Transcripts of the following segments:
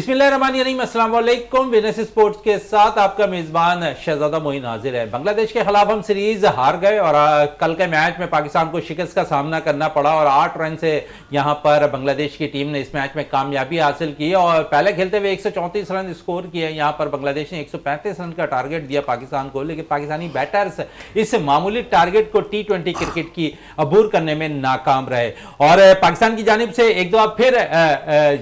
बिस्मिल्लाहिर्रहमानिर्रहीम, अस्सलाम वालेकुम। विनस स्पोर्ट्स के साथ आपका मेज़बान शहजादा मोइन हाजिर है। बांग्लादेश के खिलाफ हम सीरीज हार गए और कल के मैच में पाकिस्तान को शिकस्त का सामना करना पड़ा और 8 रन से यहां पर बांग्लादेश की टीम ने इस मैच में कामयाबी हासिल की और पहले खेलते हुए 134 रन स्कोर किए। यहां पर बांग्लादेश ने 135 रन का टारगेट दिया पाकिस्तान को, लेकिन पाकिस्तानी बैटर्स इस मामूली टारगेट को T20 क्रिकेट की अबूर करने में नाकाम रहे और पाकिस्तान की जानिब से एक दो फिर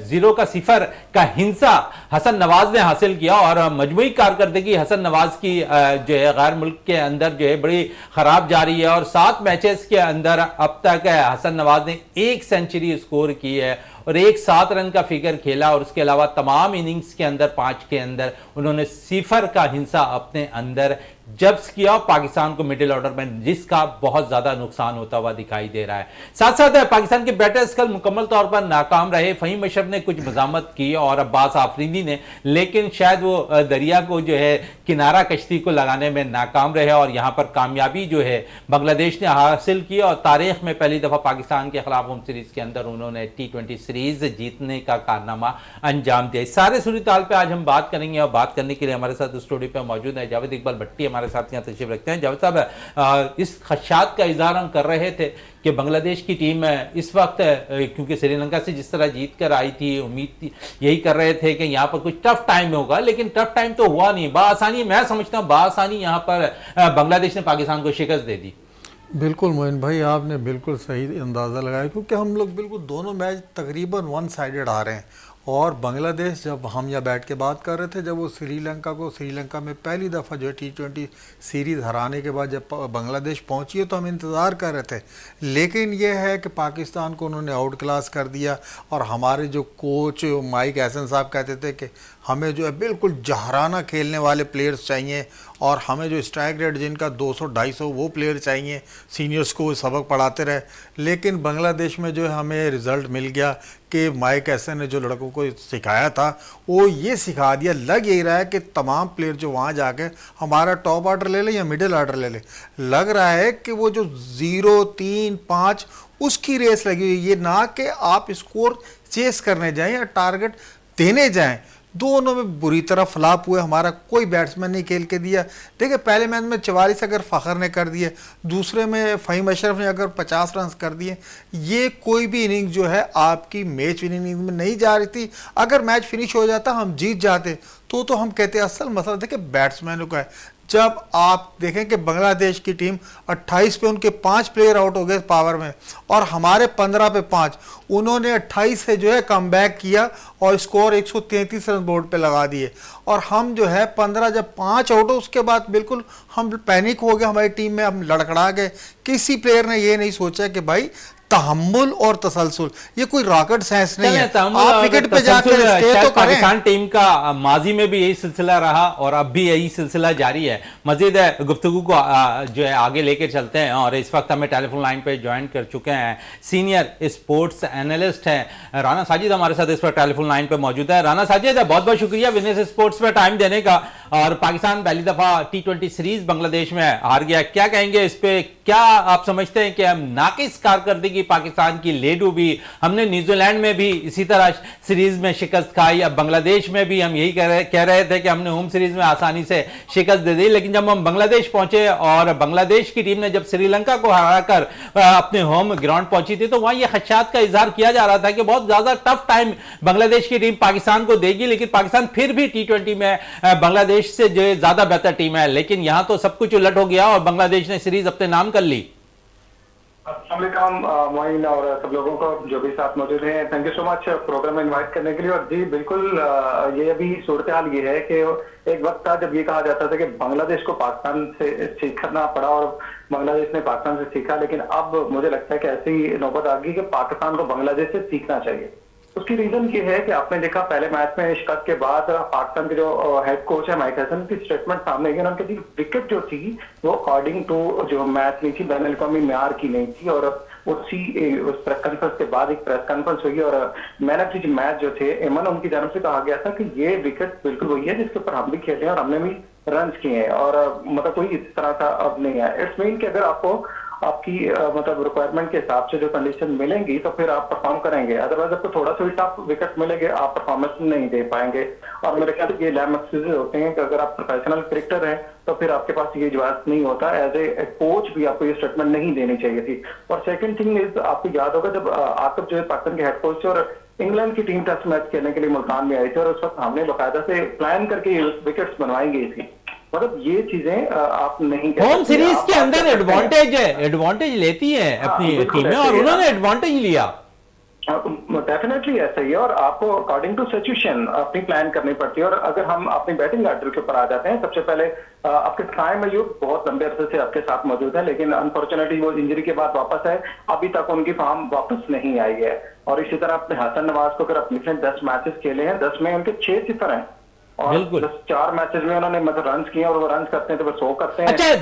0 का सिफर का हिंसा हसन नवाज ने हासिल किया और मजमूई कारकर्दगी हसन नवाज की जो है गैर मुल्क के अंदर जो है बड़ी खराब जा रही है और 7 मैचेस के अंदर अब तक हसन नवाज ने 1 सेंचुरी स्कोर की है और 7 रन का फिगर खेला और उसके अलावा तमाम इनिंग्स के अंदर 5 के अंदर उन्होंने सिफर का हिंसा अपने अंदर जब्त किया और पाकिस्तान को मिडिल ऑर्डर में जिसका बहुत ज्यादा नुकसान होता हुआ दिखाई दे रहा है। साथ साथ पाकिस्तान के बैटर्स कल मुकम्मल तौर पर नाकाम रहे। फहीम अशरफ ने कुछ मजामत की और अब्बास आफरीदी ने, लेकिन शायद वो दरिया को जो है किनारा कश्ती को लगाने में नाकाम रहे और यहां पर कामयाबी जो है बांग्लादेश ने हासिल की और तारीख में पहली दफा पाकिस्तान के खिलाफ होम सीरीज के अंदर उन्होंने T20 सीरीज जीतने का कारनामा अंजाम दिया। सारे सूरत हाल पे आज हम बात करेंगे और बात करने के लिए हमारे साथ स्टूडियो पे मौजूद है जावेद इकबाल भट्टी, हमारे साथ यहाँ तशरीफ रखते हैं। जावेद साहब, इस खदशात का इजहार हम कर रहे थे कि बांग्लादेश की टीम इस वक्त क्योंकि श्रीलंका से जिस तरह जीत कर आई थी, उम्मीद थी, यही कर रहे थे कि यहाँ पर कुछ टफ टाइम होगा, लेकिन टफ टाइम तो हुआ नहीं। बासानी, मैं समझता हूँ बासानी यहाँ पर बांग्लादेश ने पाकिस्तान को शिकस्त दे दी। बिल्कुल मोइन भाई, आपने बिल्कुल सही अंदाज़ा लगाया क्योंकि हम लोग बिल्कुल दोनों मैच तकरीबन वन साइडेड आ रहे हैं और बांग्लादेश, जब हम यहाँ बैठ के बात कर रहे थे, जब वो श्रीलंका में पहली दफ़ा जो है T20 सीरीज़ हराने के बाद जब बांग्लादेश पहुंची है तो हम इंतज़ार कर रहे थे, लेकिन ये है कि पाकिस्तान को उन्होंने आउट क्लास कर दिया और हमारे जो कोच माइक एहसन साहब कहते थे कि हमें जो है बिल्कुल जहराना खेलने वाले प्लेयर्स चाहिए और हमें जो स्ट्राइक रेट जिनका 200-250 वो प्लेयर चाहिए, सीनियर्स को सबक पढ़ाते रहे। लेकिन बांग्लादेश में जो है हमें रिज़ल्ट मिल गया कि माइक एहसन ने जो लड़कों को सिखाया था वो ये सिखा दिया। लग यही रहा है कि तमाम प्लेयर जो वहाँ जाके हमारा टॉप ऑर्डर ले ले या मिडिल ऑर्डर ले ले, लग रहा है कि वो जो 0, 3, 5 उसकी रेस लगी हुई, ये ना कि आप स्कोर चेस करने जाएं या टारगेट देने जाएं। दोनों में बुरी तरह फ्लॉप हुए, हमारा कोई बैट्समैन नहीं खेल के दिया। देखिए पहले मैच में 44 अगर फ़खर ने कर दिए, दूसरे में फ़हीम अशरफ ने अगर 50 रन कर दिए, ये कोई भी इनिंग जो है आपकी मैच विनिंग इनिंग में नहीं जा रही थी। अगर मैच फिनिश हो जाता, हम जीत जाते तो हम कहते असल मसला देखिए बैट्समैनों का है। जब आप देखें कि बांग्लादेश की टीम 28 पे उनके 5 प्लेयर आउट हो गए पावर में और हमारे 15 पे 5, उन्होंने 28 से जो है कमबैक किया और स्कोर 133 रन बोर्ड पे लगा दिए और हम जो है 15 जब 5 आउट हो उसके बाद बिल्कुल हम पैनिक हो गए, हमारी टीम में हम लड़खड़ा गए। किसी प्लेयर ने ये नहीं सोचा कि भाई तहम्मुल और तसलसल ये कोई रॉकेट साइंस नहीं है, आप विकेट पे जाकर स्टे तो पाकिस्तान टीम का माजी में भी यही सिलसिला रहा और अब भी यही सिलसिला जारी है। मजीद गुफ्तगू को जो है आगे लेके चलते हैं और इस वक्त हमें टेलीफोन लाइन पे ज्वाइन कर चुके हैं सीनियर स्पोर्ट्स एनालिस्ट हैं राना साजिद, हमारे साथ इस वक्त टेलीफोन लाइन पे मौजूद है। राना साजिद, बहुत बहुत शुक्रिया विनस स्पोर्ट्स पे टाइम देने का। और पाकिस्तान पहली दफा T20 सीरीज बांग्लादेश में हार गया, क्या कहेंगे इस पे? क्या आप समझते हैं कि हम नाकिस कारकर्दगी पाकिस्तान की ले डूबी? हमने न्यूजीलैंड में भी इसी तरह सीरीज में शिकस्त खाई, अब बांग्लादेश में भी हम यही कह रहे थे कि हमने होम सीरीज में आसानी से शिकस्त दे दी, लेकिन जब हम बांग्लादेश पहुंचे और बांग्लादेश की टीम ने जब श्रीलंका को हराकर अपने होम ग्राउंड पहुंची थी तो वहां यह खदशात का इजहार किया जा रहा था कि बहुत ज्यादा टफ टाइम बांग्लादेश की टीम पाकिस्तान को देगी, लेकिन पाकिस्तान फिर भी T20 में बांग्लादेश से जो ज्यादा बेहतर टीम है। लेकिन यहां तो सब कुछ उलट हो गया और बांग्लादेश ने सीरीज अपने नाम कर ली। अस्सलाम मोइन और सब लोगों को जो भी साथ मौजूद हैं, thank you so much program में इनवाइट करने के लिए। और जी बिल्कुल, ये अभी सूरत हाल ये है कि एक वक्त था जब ये कहा जाता था कि बांग्लादेश को पाकिस्तान से सीखना पड़ा और बांग्लादेश ने पाकिस्तान से सीखा, लेकिन अब मुझे लगता है कि ऐसी नौबत आ गई कि पाकिस्तान को बांग्लादेश से सीखना चाहिए। उसकी रीजन ये है कि आपने देखा पहले मैच में शिकस्त के बाद पाकिस्तान के जो हेड कोच है माइक हसन की स्टेटमेंट सामने आई, उनकी विकेट जो थी वो अकॉर्डिंग टू जो मैच नहीं थी, बैन अल-अक़वामी मेयार की नहीं थी। और उस प्रेस कॉन्फ्रेंस के बाद एक प्रेस कॉन्फ्रेंस हुई और मैन ऑफ द मैच जो थे एमन, उनकी जानब से कहा गया था कि ये विकेट बिल्कुल वही है जिसके ऊपर हम भी खेले हैं और हमने भी रन किए हैं और मतलब कोई इस तरह का अब नहीं है। इट्स मीन कि अगर आपको आपकी मतलब रिक्वायरमेंट के हिसाब से जो कंडीशन मिलेंगी तो फिर आप परफॉर्म करेंगे, अदरवाइज आपको थोड़ा सा भी टफ विकेट मिलेंगे, आप परफॉर्मेंस नहीं दे पाएंगे। और मेरे ख्याल से ये लैम एक्सक्यूजेज होते हैं कि अगर आप प्रोफेशनल क्रिकेटर हैं तो फिर आपके पास ये इजाजत नहीं होता, एज ए कोच भी आपको ये स्टेटमेंट नहीं देनी चाहिए थी। और सेकंड थिंग इज, आपको याद होगा जब आसिफ जो है पाकिस्तान के हेड कोच थे और इंग्लैंड की टीम टेस्ट मैच खेलने के लिए मुल्तान में आई थी, और उस वक्त हमने बाकायदा से प्लान करके विकेट्स बनवाई गई थी। मतलब ये चीजें आप नहीं कह होम सकते। सीरीज आप के बात अंदर कर सकते हैं। एडवांटेज लेती है अपनी बिल्कुल टीमें, ऐसे और ही है। उन्होंने एडवांटेज लिया। डेफिनेटली ऐसा ही है, और आपको अकॉर्डिंग टू सिचुएशन अपनी प्लान करनी पड़ती है। और अगर हम अपनी बैटिंग ऑर्डर के ऊपर आ जाते हैं, सबसे पहले आपके साइम अयूब बहुत लंबे अरसे से आपके साथ मौजूद है, लेकिन अनफॉर्चुनेटली वो इंजरी के बाद वापस आए, अभी तक उनकी फॉर्म वापस नहीं आई है। और इसी तरह अपने हसन नवाज को अगर अपने 10 मैचेस खेले हैं, 10 में उनके 6 सिफर हैं, और बिल्कुल। 4 मैचेस में उन्होंने मतलब रन किए, और वो रन करते हैं तो वो 100 करते हैं। अच्छा,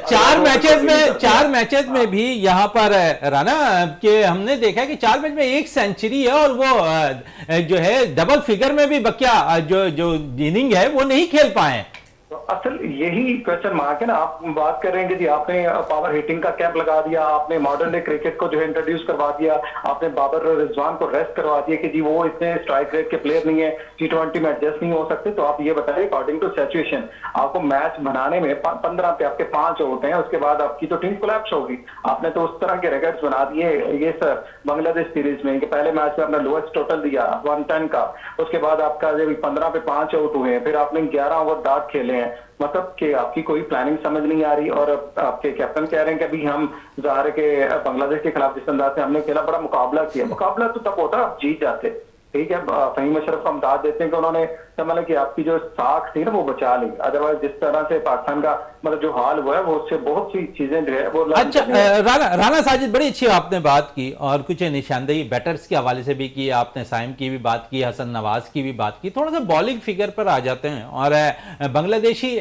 चार मैचेस में भी यहाँ पर राना के हमने देखा है कि 4 मैच में 1 सेंचुरी है, और वो जो है डबल फिगर में भी बकिया जो इनिंग है वो नहीं खेल पाए। तो असल यही क्वेश्चन मार्क है ना। आप बात कर रहे हैं कि जी आपने पावर हिटिंग का कैंप लगा दिया, आपने मॉडर्न डे क्रिकेट को जो है इंट्रोड्यूस करवा दिया, आपने बाबर रिजवान को रेस्ट करवा दिया कि जी वो इतने स्ट्राइक रेट के प्लेयर नहीं है, T20 में एडजस्ट नहीं हो सकते। तो आप ये बताइए अकॉर्डिंग टू सिचुएशन, आपको मैच बनाने में 15 पे आपके 5 आउट हैं, उसके बाद आपकी तो टीम कोलैप्स होगी। आपने तो उस तरह के रिकॉर्ड्स बना दिए ये सर बांग्लादेश सीरीज में कि पहले मैच में आपने लोएस्ट टोटल दिया 110 का, उसके बाद आपका जब 15 पे 5 आउट हुए, फिर आपने 11 ओवर डार्ट खेले हैं। मतलब कि आपकी कोई प्लानिंग समझ नहीं आ रही। और आपके कैप्टन कह रहे हैं कि अभी हम ज़ाहिर के बांग्लादेश के खिलाफ जिस अंदाज से हमने खेला, बड़ा मुकाबला किया। मुकाबला तो तब होता आप जीत जाते, ठीक है। फहीम अशरफ को हम दाद देते हैं कि उन्होंने मतलब कि आपकी जो साख थी ना वो बचा ली, अदरवाइज जिस तरह से पाकिस्तान का मतलब जो हाल हुआ है वो उससे बहुत सी चीजें जो है वो अच्छा, राना साजिद, बड़ी अच्छी आपने बात की, और कुछ निशानदेही बैटर्स के हवाले से भी की आपने, साइम की भी बात की, हसन नवाज की भी बात की। थोड़ा सा बॉलिंग फिगर पर आ जाते हैं, और बांग्लादेशी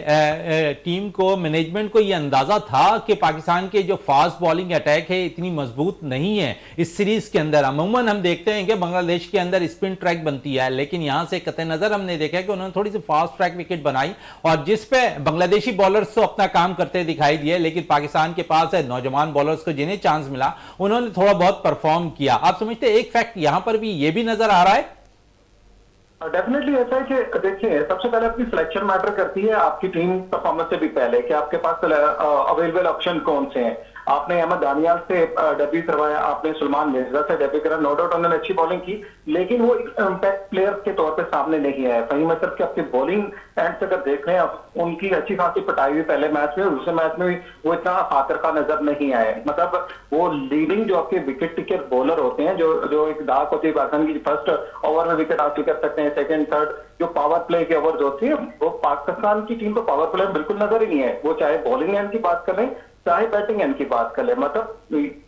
टीम को, मैनेजमेंट को यह अंदाजा था कि पाकिस्तान के जो फास्ट बॉलिंग अटैक है इतनी मजबूत नहीं है इस सीरीज के अंदर। अमूमन हम देखते हैं कि बांग्लादेश के अंदर स्पिन ट्रैक बनती है, लेकिन यहां से कतई नजर हमने देखा कि उन्होंने थोड़ी सी फास्ट ट्रैक विकेट बनाई, और जिस पे बांग्लादेशी बॉलर्स तो अपना काम करते दिखाई दिए, लेकिन पाकिस्तान के पास है नौजवान बॉलर्स को जिन्हें चांस मिला उन्होंने थोड़ा बहुत परफॉर्म किया। आप समझते एक फैक्ट यहां पर भी ये भी नजर आ रहा है? डेफिनेटली ऐसा है कि देखिए, सबसे पहले अपनी सिलेक्शन मैटर करती है आपकी टीम परफॉर्मेंस से भी पहले, कि आपके पास अवेलेबल ऑप्शन कौन से हैं। आपने अहमद दानियाल से डेब्यू करवाया, आपने सुलेमान मिर्जा से डेब्यू करा, नो डाउट उन्होंने अच्छी बॉलिंग की, लेकिन वो इम्पैक्ट प्लेयर के तौर पे सामने नहीं आया। फहीम अशरफ की आपकी बॉलिंग एंड से अगर देख रहे हैं आप, उनकी अच्छी खासी पिटाई हुई पहले मैच में, दूसरे मैच में भी वो इतना खातर का नजर नहीं आए। मतलब वो लीडिंग जो आपके विकेट टिकर बॉलर होते हैं, जो एक दाग होती है पाकिस्तान की, फर्स्ट ओवर में विकेट हासिल कर सकते हैं, सेकंड थर्ड जो पावर प्ले के ओवर होती है, वो पाकिस्तान की टीम को पावर प्ले में बिल्कुल नजर ही नहीं है। वो चाहे बॉलिंग एंड की बात करें चाहे बैटिंग एंड की बात कर ले, मतलब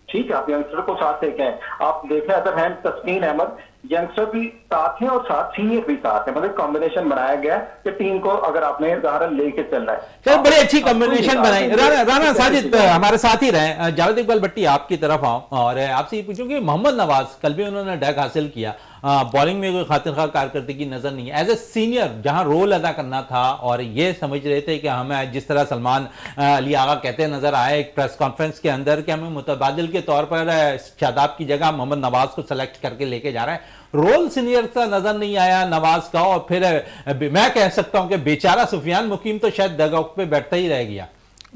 ठीक है आप यंगस्टर को साथ लेके हैं। आप देखें अदर हैंड तस्कीन अहमद यंगस्टर भी साथ हैं और साथ सीनियर भी साथ हैं, मतलब कॉम्बिनेशन बनाया गया है कि टीम को अगर आपने उदाहरण लेके चल रहा है। सर बड़ी अच्छी कॉम्बिनेशन बनाई। राना साजिद हमारे साथ ही रहे। जावेद इकबाल भट्टी आपकी तरफ आऊं और आपसे ये पूछूं कि मोहम्मद नवाज कल भी उन्होंने डैक हासिल किया, बॉलिंग में कोई खातिरखा कारकर्दगी नजर नहीं है, एज ए सीनियर जहां रोल अदा करना था, और ये समझ रहे थे कि हमें जिस तरह सलमान अली आगा कहते नजर आए एक प्रेस कॉन्फ्रेंस के अंदर कि हमें मुतबादिल के तौर पर शादाब की जगह मोहम्मद नवाज को सेलेक्ट करके लेके जा रहे हैं, रोल सीनियर सा नजर नहीं आया नवाज का। और फिर मैं कह सकता हूं कि बेचारा सुफियान मुकीम तो शायद डगआउट पे बैठता ही रह गया।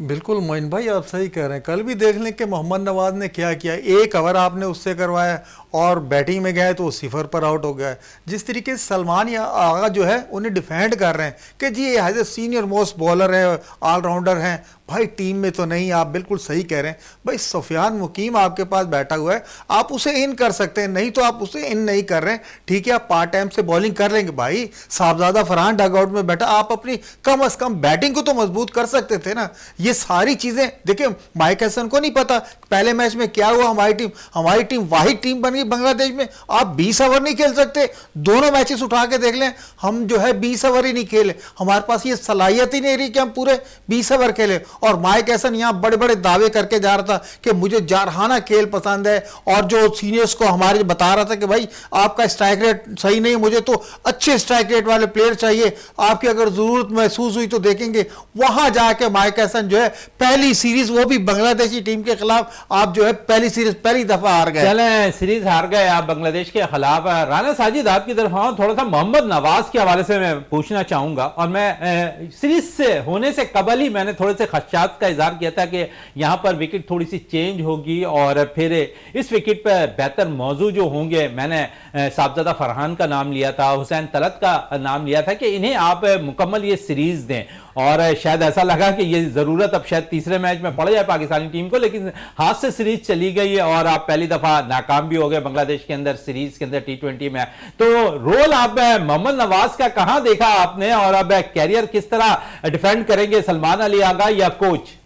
बिल्कुल मोइन भाई आप सही कह रहे हैं। कल भी देख लें कि मोहम्मद नवाज ने क्या किया, एक ओवर आपने उससे करवाया और बैटिंग में गए तो वो 0 पर आउट हो गया। जिस तरीके से सलमान या आगा जो है उन्हें डिफेंड कर रहे हैं कि जी ये as a senior most bowler है, ऑलराउंडर हैं, भाई टीम में तो नहीं। आप बिल्कुल सही कह रहे हैं भाई, सुफियान मुकीम आपके पास बैठा हुआ है, आप उसे इन कर सकते हैं, नहीं तो आप उसे इन नहीं कर रहे हैं। ठीक है आप पार्ट टाइम से बॉलिंग कर लेंगे, भाई साहबजादा फरहान डगआउट में बैठा, आप अपनी कम अज कम बैटिंग को तो मजबूत कर सकते थे ना। ये सारी चीजें देखिए माइक हैसन को नहीं पता पहले मैच में क्या हुआ, हमारी टीम वाहिद टीम बन गई नहीं बांग्लादेश में। आप 20 ओवर नहीं खेल सकते, दोनों मैचेस उठा के देख लें, हम जो है 20 ओवर ही नहीं खेले, हमारे पास ये सलाहियत ही नहीं रही कि हम पूरे 20 ओवर खेले। और माइक एसन यहाँ बड़े बड़े दावे करके जा रहा था कि मुझे जारहाना खेल पसंद है, और जो सीनियर्स को हमारे बता रहा था कि भाई आपका स्ट्राइक रेट सही नहीं, मुझे तो अच्छे स्ट्राइक रेट वाले प्लेयर चाहिए, आपकी अगर जरूरत महसूस हुई तो देखेंगे। वहां जाके माइक एसन जो है पहली सीरीज, वो भी बांग्लादेशी टीम के खिलाफ, आप जो है पहली सीरीज पहली दफा हार गए। चलें, सीरीज हार गए आप बांग्लादेश के खिलाफ। राना साजिद आपकी तरफ हाँ, थोड़ा सा मोहम्मद नवाज के हवाले से मैं पूछना चाहूंगा। और मैं सीरीज से होने से कबल ही मैंने थोड़े से खदशात का इजहार किया था कि यहां पर विकेट थोड़ी सी चेंज होगी और फिर इस विकेट पर बेहतर मौजू जो होंगे। मैंने साहबजादा फरहान का नाम लिया था, हुसैन तलत का नाम लिया था कि इन्हें आप मुकम्मल ये सीरीज दें, और शायद ऐसा लगा कि ये जरूरत अब शायद तीसरे मैच में पड़ जाए पाकिस्तानी टीम को, लेकिन हाथ से सीरीज चली गई और आप पहली दफा नाकाम भी हो गए बांग्लादेश के अंदर सीरीज के अंदर T20 में। तो रोल आप मोहम्मद नवाज का कहां देखा आपने, और अब कैरियर किस तरह डिफेंड करेंगे, सलमान अली आगा या कोच?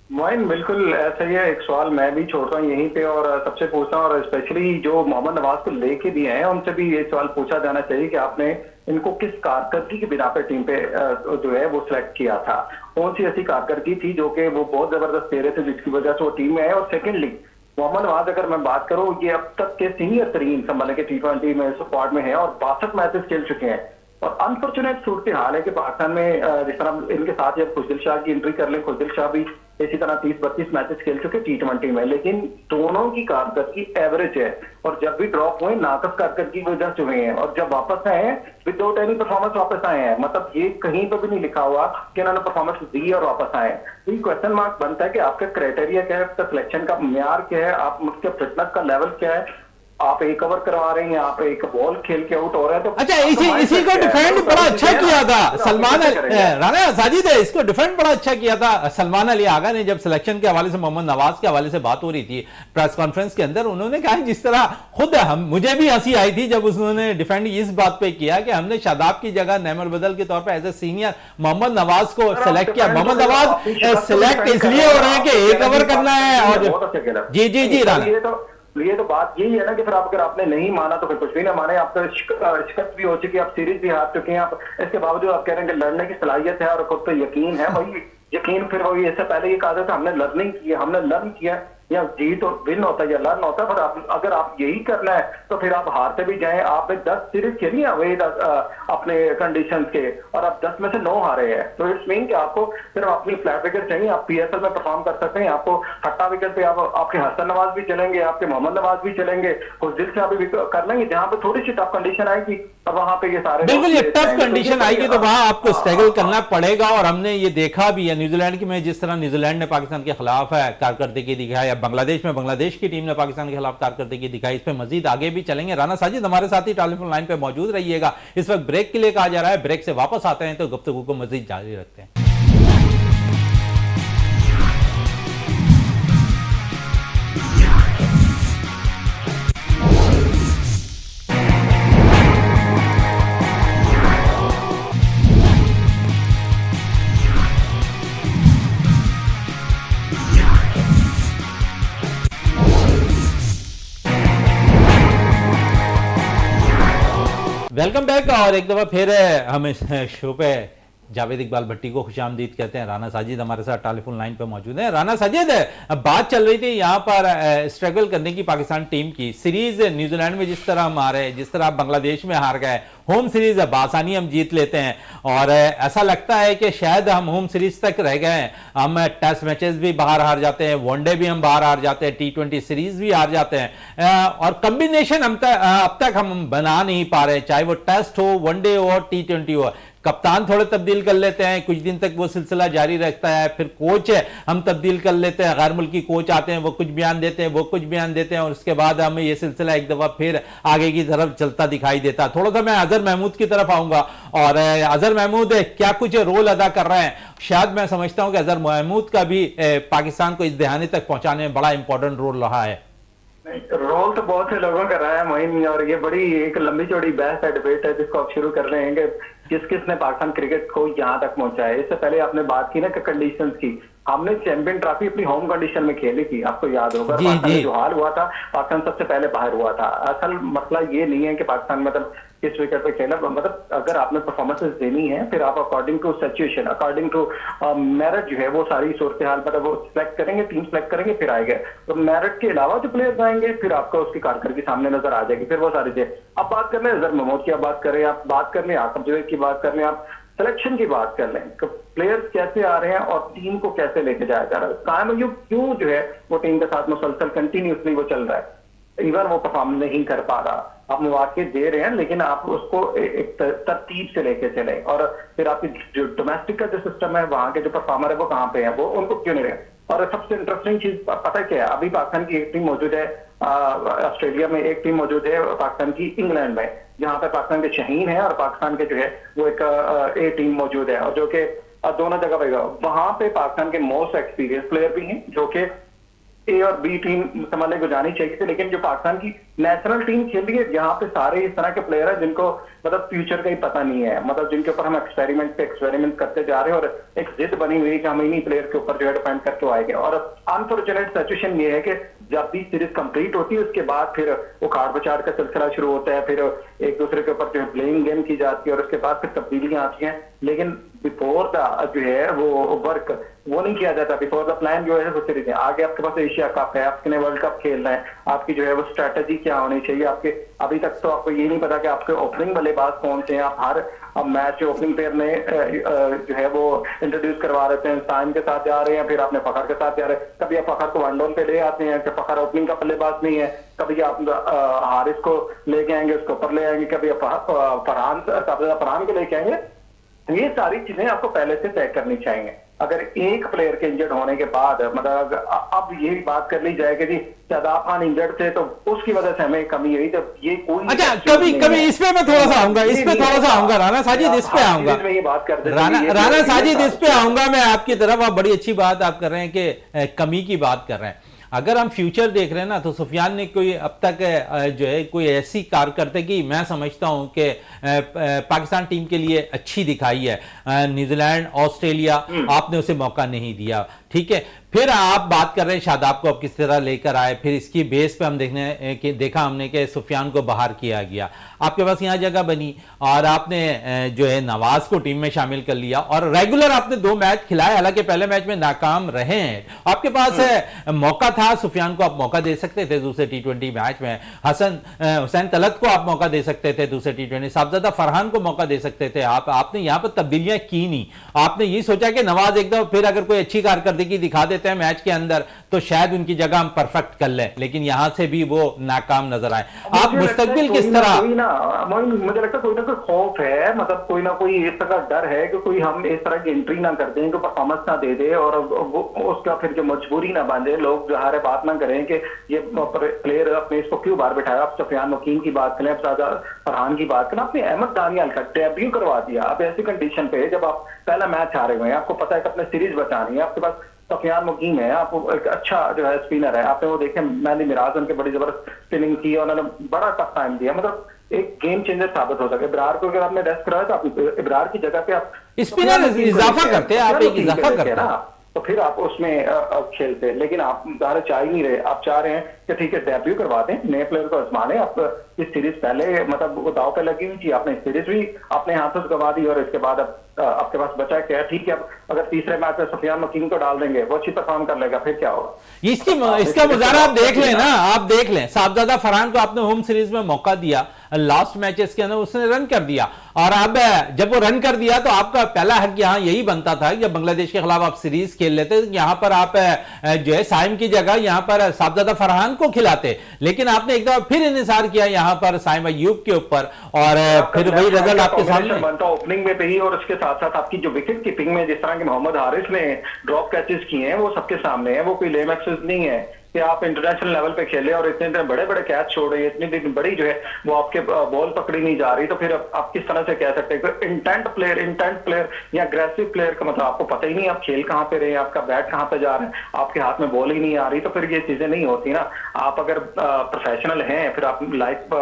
मोइन बिल्कुल ऐसा ही है, एक सवाल मैं भी छोड़ रहा हूँ यहीं पे और सबसे पूछता हूँ, और स्पेशली जो मोहम्मद नवाज को लेके भी हैं उनसे भी ये सवाल पूछा जाना चाहिए कि आपने इनको किस कारकर्दगी की बिना पे टीम पे जो है वो सिलेक्ट किया था, कौन सी ऐसी कारकर्दगी थी जो कि वो बहुत जबरदस्त प्लेयर थे जिसकी वजह से वो टीम में है। और सेकेंडली मोहम्मद नवाज अगर मैं बात करूं, ये अब तक के सीनियर तरीन संभाले के T20 में स्क्वाड में है और 62 मैचेस खेल चुके हैं। और अनफॉर्चुनेट सूरत हाल है कि पाकिस्तान में जिस तरह इनके साथ जब खुशदिल शाह की एंट्री कर ले, खुशदिल शाह भी इसी तरह 30-32 मैचेस खेल चुके T20 में, लेकिन दोनों की कारकर्दगी एवरेज है और जब भी ड्रॉप हुए नाकस कारकर्दगी की वजह से हुए हैं, और जब वापस आए हैं विदाउट एनी परफॉर्मेंस वापस आए हैं। मतलब ये कहीं पर भी नहीं लिखा हुआ कि इन्होंने परफॉर्मेंस दी और वापस आए। तो ये क्वेश्चन मार्क बनता है कि आपका क्राइटेरिया क्या है, आपका सिलेक्शन का म्यार क्या है, आप उसके फिटनेस का लेवल क्या है। आप एक ओवर करवा रहे हैं, आप एक बॉल खेल के आउट हो रहे हैं, तो अच्छा इसी को डिफेंड बड़ा अच्छा किया था सलमान राना साजिद है, इसको डिफेंड बड़ा अच्छा किया था सलमान अली आगा ने। जब सिलेक्शन के हवाले से मोहम्मद नवाज के हवाले से बात हो रही थी प्रेस कॉन्फ्रेंस के अंदर, उन्होंने कहा जिस तरह खुद मुझे भी हंसी आई थी जब उन्होंने डिफेंड इस बात पे किया कि हमने शादाब की जगह नैमर बदल के तौर पर as a senior Mohammad Nawaz को सिलेक्ट किया। मोहम्मद नवाज सिलेक्ट इसलिए हो रहे हैं कि एक ओवर करना है। और जी राना, ये तो बात यही है ना कि फिर आप अगर आपने नहीं माना तो फिर कुछ भी ना माने, आप तो शिकस्त भी हो चुकी है, आप सीरीज भी हार चुके हैं, आप इसके बावजूद आप कह रहे हैं कि लड़ने की सलाहियत है और खुद पे यकीन है। वही यकीन फिर वही इससे पहले ये कहा था हमने लर्निंग की, हमने लर्न किया, या जीत और विन होता है या लर्न होता है। पर अगर आप यही करना है तो फिर आप हारते भी जाएं। आपने 10 सीरीज खेली है अपने कंडीशंस के और आप 10 में से 9 हारे हैं, तो इट्स मीन कि आपको सिर्फ अपनी फ्लैट विकेट चाहिए, आप PSL में परफॉर्म कर सकते हैं। आपको हट्टा विकेट पे आपके हसन नवाज भी चलेंगे, आपके मोहम्मद नवाज भी चलेंगे, कुछ दिल से अभी कर लेंगे। जहां पे थोड़ी सी टफ कंडीशन आएगी और वहां पे ये सारे बिल्कुल ये टफ कंडीशन आएगी तो वहां आपको स्ट्रगल करना पड़ेगा। और हमने ये देखा भी है न्यूजीलैंड की में, जिस तरह न्यूजीलैंड ने पाकिस्तान के खिलाफ है कारकर्दगी दिखाई, या बांग्लादेश में बांग्लादेश की टीम ने पाकिस्तान के खिलाफ कारकर्दगी दिखाई। इस पे मजीद आगे भी चलेंगे। राना साजिद हमारे साथ ही टेलीफोन लाइन पे मौजूद रहिएगा। इस वक्त ब्रेक के लिए कहा जा रहा है, ब्रेक से वापस आते हैं तो गुफ्तगू को मजीद जारी रखते हैं। Welcome back. और एक दफा फिर हम इस शो पे जावेद इकबाल भट्टी को खुशामदीद कहते हैं। राना साजिद हमारे साथ टेलीफोन लाइन पे मौजूद है। राना साजिद, बात चल रही थी यहाँ पर स्ट्रगल करने की पाकिस्तान टीम की। सीरीज न्यूजीलैंड में जिस तरह हम हारे, जिस तरह बांग्लादेश में हार गए, होम सीरीज बासानी हम जीत लेते हैं और ऐसा लगता है कि शायद हम होम सीरीज तक रह गए हैं। हम टेस्ट मैचेस भी बाहर हार जाते हैं, वनडे भी हम बाहर हार जाते हैं, T20 सीरीज भी हार जाते हैं और कॉम्बिनेशन अब तक हम बना नहीं पा रहे, चाहे वो टेस्ट हो, वनडे हो, T20 हो। कप्तान थोड़े तब्दील कर लेते हैं, कुछ दिन तक वो सिलसिला जारी रहता है, फिर कोच है हम तब्दील कर लेते हैं, गैर मुल्की कोच आते हैं, वो कुछ बयान देते हैं, वो कुछ बयान देते हैं और उसके बाद हमें ये सिलसिला एक दफा फिर आगे की तरफ चलता दिखाई देता है। थोड़ा सा मैं अजहर महमूद की तरफ आऊंगा और अजहर महमूद क्या कुछ रोल अदा कर रहे हैं। शायद मैं समझता हूं कि अजहर महमूद का भी पाकिस्तान को इस दहाने तक पहुंचाने में बड़ा इंपॉर्टेंट रोल रहा है। रोल तो बहुत से लोगों का रहा है मोइन, और ये बड़ी एक लंबी चौड़ी बहस है, डिबेट है जिसको आप शुरू कर रहे हैं कि किसने पाकिस्तान क्रिकेट को यहाँ तक पहुंचाया। इससे पहले आपने बात की ना कि कंडीशंस की, हमने चैंपियन ट्रॉफी अपनी होम कंडीशन में खेली थी, आपको याद होगा। जी, पाकिस्तान जी। में जो हाल हुआ था, पाकिस्तान सबसे पहले बाहर हुआ था। असल मसला ये नहीं है कि पाकिस्तान मतलब किस विकेट पे खेला, मतलब अगर आपने परफॉर्मेंसेस देनी है फिर आप according to situation, according to merit जो है वो सारी सूरत हाल मतलब वो सिलेक्ट करेंगे, टीम सिलेक्ट करेंगे, फिर आएंगे। तो मेरिट के अलावा जो प्लेयर्स आएंगे फिर आपका उसकी कारकर्दगी सामने नजर आ जाएगी, फिर वो सारी चीजें। अब बात कर लें अजहर महमूद की, आप बात करें, आप बात कर लें आसिफ जावेद की, बात कर लें, आप सिलेक्शन की बात कर लें, तो प्लेयर्स कैसे आ रहे हैं और टीम को कैसे लेके जाया जा रहा है, कायम अयूब क्यों जो है वो टीम के साथ मुसलसल कंटिन्यूसली वो चल रहा है, इवन वो परफॉर्म नहीं कर पा रहा। आप मौके दे रहे हैं लेकिन आप उसको एक तरतीब से लेके चले, और फिर आपकी जो डोमेस्टिक का जो सिस्टम है, वहां के जो परफॉर्मर है वो कहाँ पे है, वो उनको क्यों नहीं रहे। और सबसे इंटरेस्टिंग चीज पता क्या है, अभी पाकिस्तान की एक टीम मौजूद है ऑस्ट्रेलिया में, एक टीम मौजूद है पाकिस्तान की इंग्लैंड में, जहां पे पाकिस्तान के शहीन है और पाकिस्तान के जो है वो एक ए टीम मौजूद है, और जो कि दोनों जगह पे वहां पे पाकिस्तान के मोस्ट एक्सपीरियंस प्लेयर भी हैं, जो कि ए और बी टीम संभालने को जानी चाहिए थी, लेकिन जो पाकिस्तान की नेशनल टीम खेल रही है यहाँ पे सारे इस तरह के प्लेयर हैं जिनको मतलब फ्यूचर का ही पता नहीं है, मतलब जिनके ऊपर हम एक्सपेरिमेंट पे एक्सपेरिमेंट करते जा रहे हैं, और एक जिद बनी हुई है कि हम इन्हीं प्लेयर के ऊपर जो है डिपेंड करके आएंगे। और अनफॉर्चुनेट सिचुएशन ये है कि जब भी सीरीज कंप्लीट होती है उसके बाद फिर वो काट बचाड़ का सिलसिला शुरू होता है, फिर एक दूसरे के ऊपर जो है ब्लेम गेम की जाती है, और उसके बाद फिर तब्दीलियां आती हैं, लेकिन बिफोर द जो है वो वर्क वो नहीं किया जाता, बिफोर द प्लान जो है वो सीरीज है। आगे आपके पास एशिया कप है, आपने वर्ल्ड कप खेलना है, आपकी जो है वो स्ट्रेटेजी क्या होनी चाहिए आपके। अभी तक तो आपको ये नहीं पता कि आपके ओपनिंग बल्लेबाज कौन से हैं, आप हर मैच ओपनिंग प्लेयर में जो है वो इंट्रोड्यूस करवा रहे हैं, साइम के साथ जा रहे हैं, फिर आपने फखर के साथ जा रहे हैं, कभी आप फखर को वन डाउन पे ले आते हैं कि फखर ओपनिंग का बल्लेबाज नहीं है, कभी आप हारिस को लेके आएंगे, उसको ऊपर ले आएंगे, कभी आप फरहान को लेके आएंगे। ये सारी चीजें आपको पहले से तय करनी चाहिए। अगर एक प्लेयर के इंजर्ड होने के बाद मतलब अब यही बात कर ली जाए कि जी शादाब खान इंजर्ड थे तो उसकी वजह से हमें कमी हुई, जब ये कोई अच्छा कभी इस पे मैं थोड़ा सा आऊंगा, इस पे थोड़ा सा आऊंगा, राना साजिद इस पे आऊंगा, ये बात कर देते राना साजिद इस पे आऊंगा मैं आपकी तरफ। आप बड़ी अच्छी बात आप कर रहे हैं कि कमी की बात कर रहे हैं। अगर हम फ्यूचर देख रहे हैं ना तो सुफियान ने कोई अब तक जो है कोई ऐसी कारकर्दगी मैं समझता हूं कि पाकिस्तान टीम के लिए अच्छी दिखाई है। न्यूजीलैंड, ऑस्ट्रेलिया आपने उसे मौका नहीं दिया, ठीक है। फिर आप बात कर रहे हैं शादाब को अब किस तरह लेकर आए, फिर इसकी बेस पे हम देखा हमने कि सुफियान को बाहर किया गया, आपके पास यहाँ जगह बनी और आपने जो है नवाज को टीम में शामिल कर लिया और रेगुलर आपने 2 मैच खिलाए, हालांकि पहले मैच में नाकाम रहे हैं। आपके पास मौका था, सुफियान को आप मौका दे सकते थे दूसरे T20 मैच में, हुसैन तलत को आप मौका दे सकते थे दूसरे T20, साहबजादा फरहान को मौका दे सकते थे। आपने यहाँ पर तब्दीलियां की नहीं, आपने ये सोचा कि नवाज एकदम फिर अगर कोई अच्छी कारकर्दगी दिखा देते हैं मैच के अंदर तो शायद उनकी जगह हम परफेक्ट कर लें, लेकिन यहां से भी वो नाकाम नजर आए। आप मुस्तकबिल किस तरह, मुझे लगता है कोई ना कोई खौफ है, मतलब कोई ना कोई इस तरह डर है कि कोई हम इस तरह की एंट्री ना कर दें, कोई परफॉर्मेंस ना दे दे और उसका फिर जो मजबूरी ना बांधे, लोग जो हर बात ना करें कि ये प्लेयर अपने इसको क्यों बाहर बिठाया। आप सुफियान वकीम की बात करें, आप फरहान की बात करें, आपने अहमद दानियाल का डेब्यू करवा दिया। आप ऐसी कंडीशन पे जब आप पहला मैच हारे हुए हैं, आपको पता है कि अपने सीरीज बचानी है, आपके पास सुफियान वकीम है, आप एक अच्छा जो है स्पिनर है, आपने वो देखे मैंने मिराज उनके बड़ी जबरदस्त स्पिनिंग की और उन्होंने बड़ा टफ टाइम दिया, मतलब एक गेम चेंजर साबित हो सके। इब्रार को अगर आपने रेस्ट कराया तो आप इब्रार की जगह पे आप स्पिनर इजाफा करते हैं, आप एक इजाफा करते हैं तो फिर आप उसमें खेलते, लेकिन आप ज़ाहिर चाह ही नहीं रहे। आप चाह रहे हैं कि ठीक है डेब्यू करवा दें, नए प्लेयर को आजमाने। आप इस सीरीज पहले मतलब वो दाव पे लगी हुई थी, आपने सीरीज भी अपने हाथों से गंवा दी और इसके बाद अब आपके पास बचा क्या, ठीक है। अब अगर तीसरे मैच में सुफियान वकीम को डाल देंगे, वो अच्छी परफॉर्म कर लेगा, फिर क्या होगा। इसका मुजाहरा आप देख लें ना, आप देख लें साहबजादा फरहान को आपने होम सीरीज में मौका दिया, लास्ट मैचेस के अंदर उसने रन कर दिया और अब जब वो रन कर दिया तो आपका पहला हक यहां यही बनता था कि जब बांग्लादेश के खिलाफ आप सीरीज खेल लेते तो यहां पर आप जो है साइम की जगह यहां पर साहबजादा फरहान को खिलाते, लेकिन आपने एक दफा फिर इंतजार किया यहां पर साइम अय्यूब के ऊपर और फिर वही रिजल्ट आपके सामने बनता ओपनिंग में पे ही। और उसके साथ साथ आपकी जो विकेट कीपिंग में जिस तरह के मोहम्मद हारिस ने ड्रॉप कैचेस किए हैं वो सबके सामने है, वो कोई लेम एक्सेस नहीं है कि आप इंटरनेशनल लेवल पे खेले और इतने इतने बड़े बड़े कैच छोड़ रहे हैं, इतनी बड़ी जो है वो आपके बॉल पकड़ी नहीं जा रही, तो फिर आप किस तरह से कह सकते हैं इंटेंट प्लेयर या अग्रेसिव प्लेयर का मतलब आपको पता ही नहीं आप खेल कहाँ पे रहे हैं, आपका बैट कहाँ पे जा रहा है, आपके हाथ में बॉल ही नहीं आ रही, तो फिर ये चीजें नहीं होती ना। आप अगर प्रोफेशनल हैं फिर आप लाइफ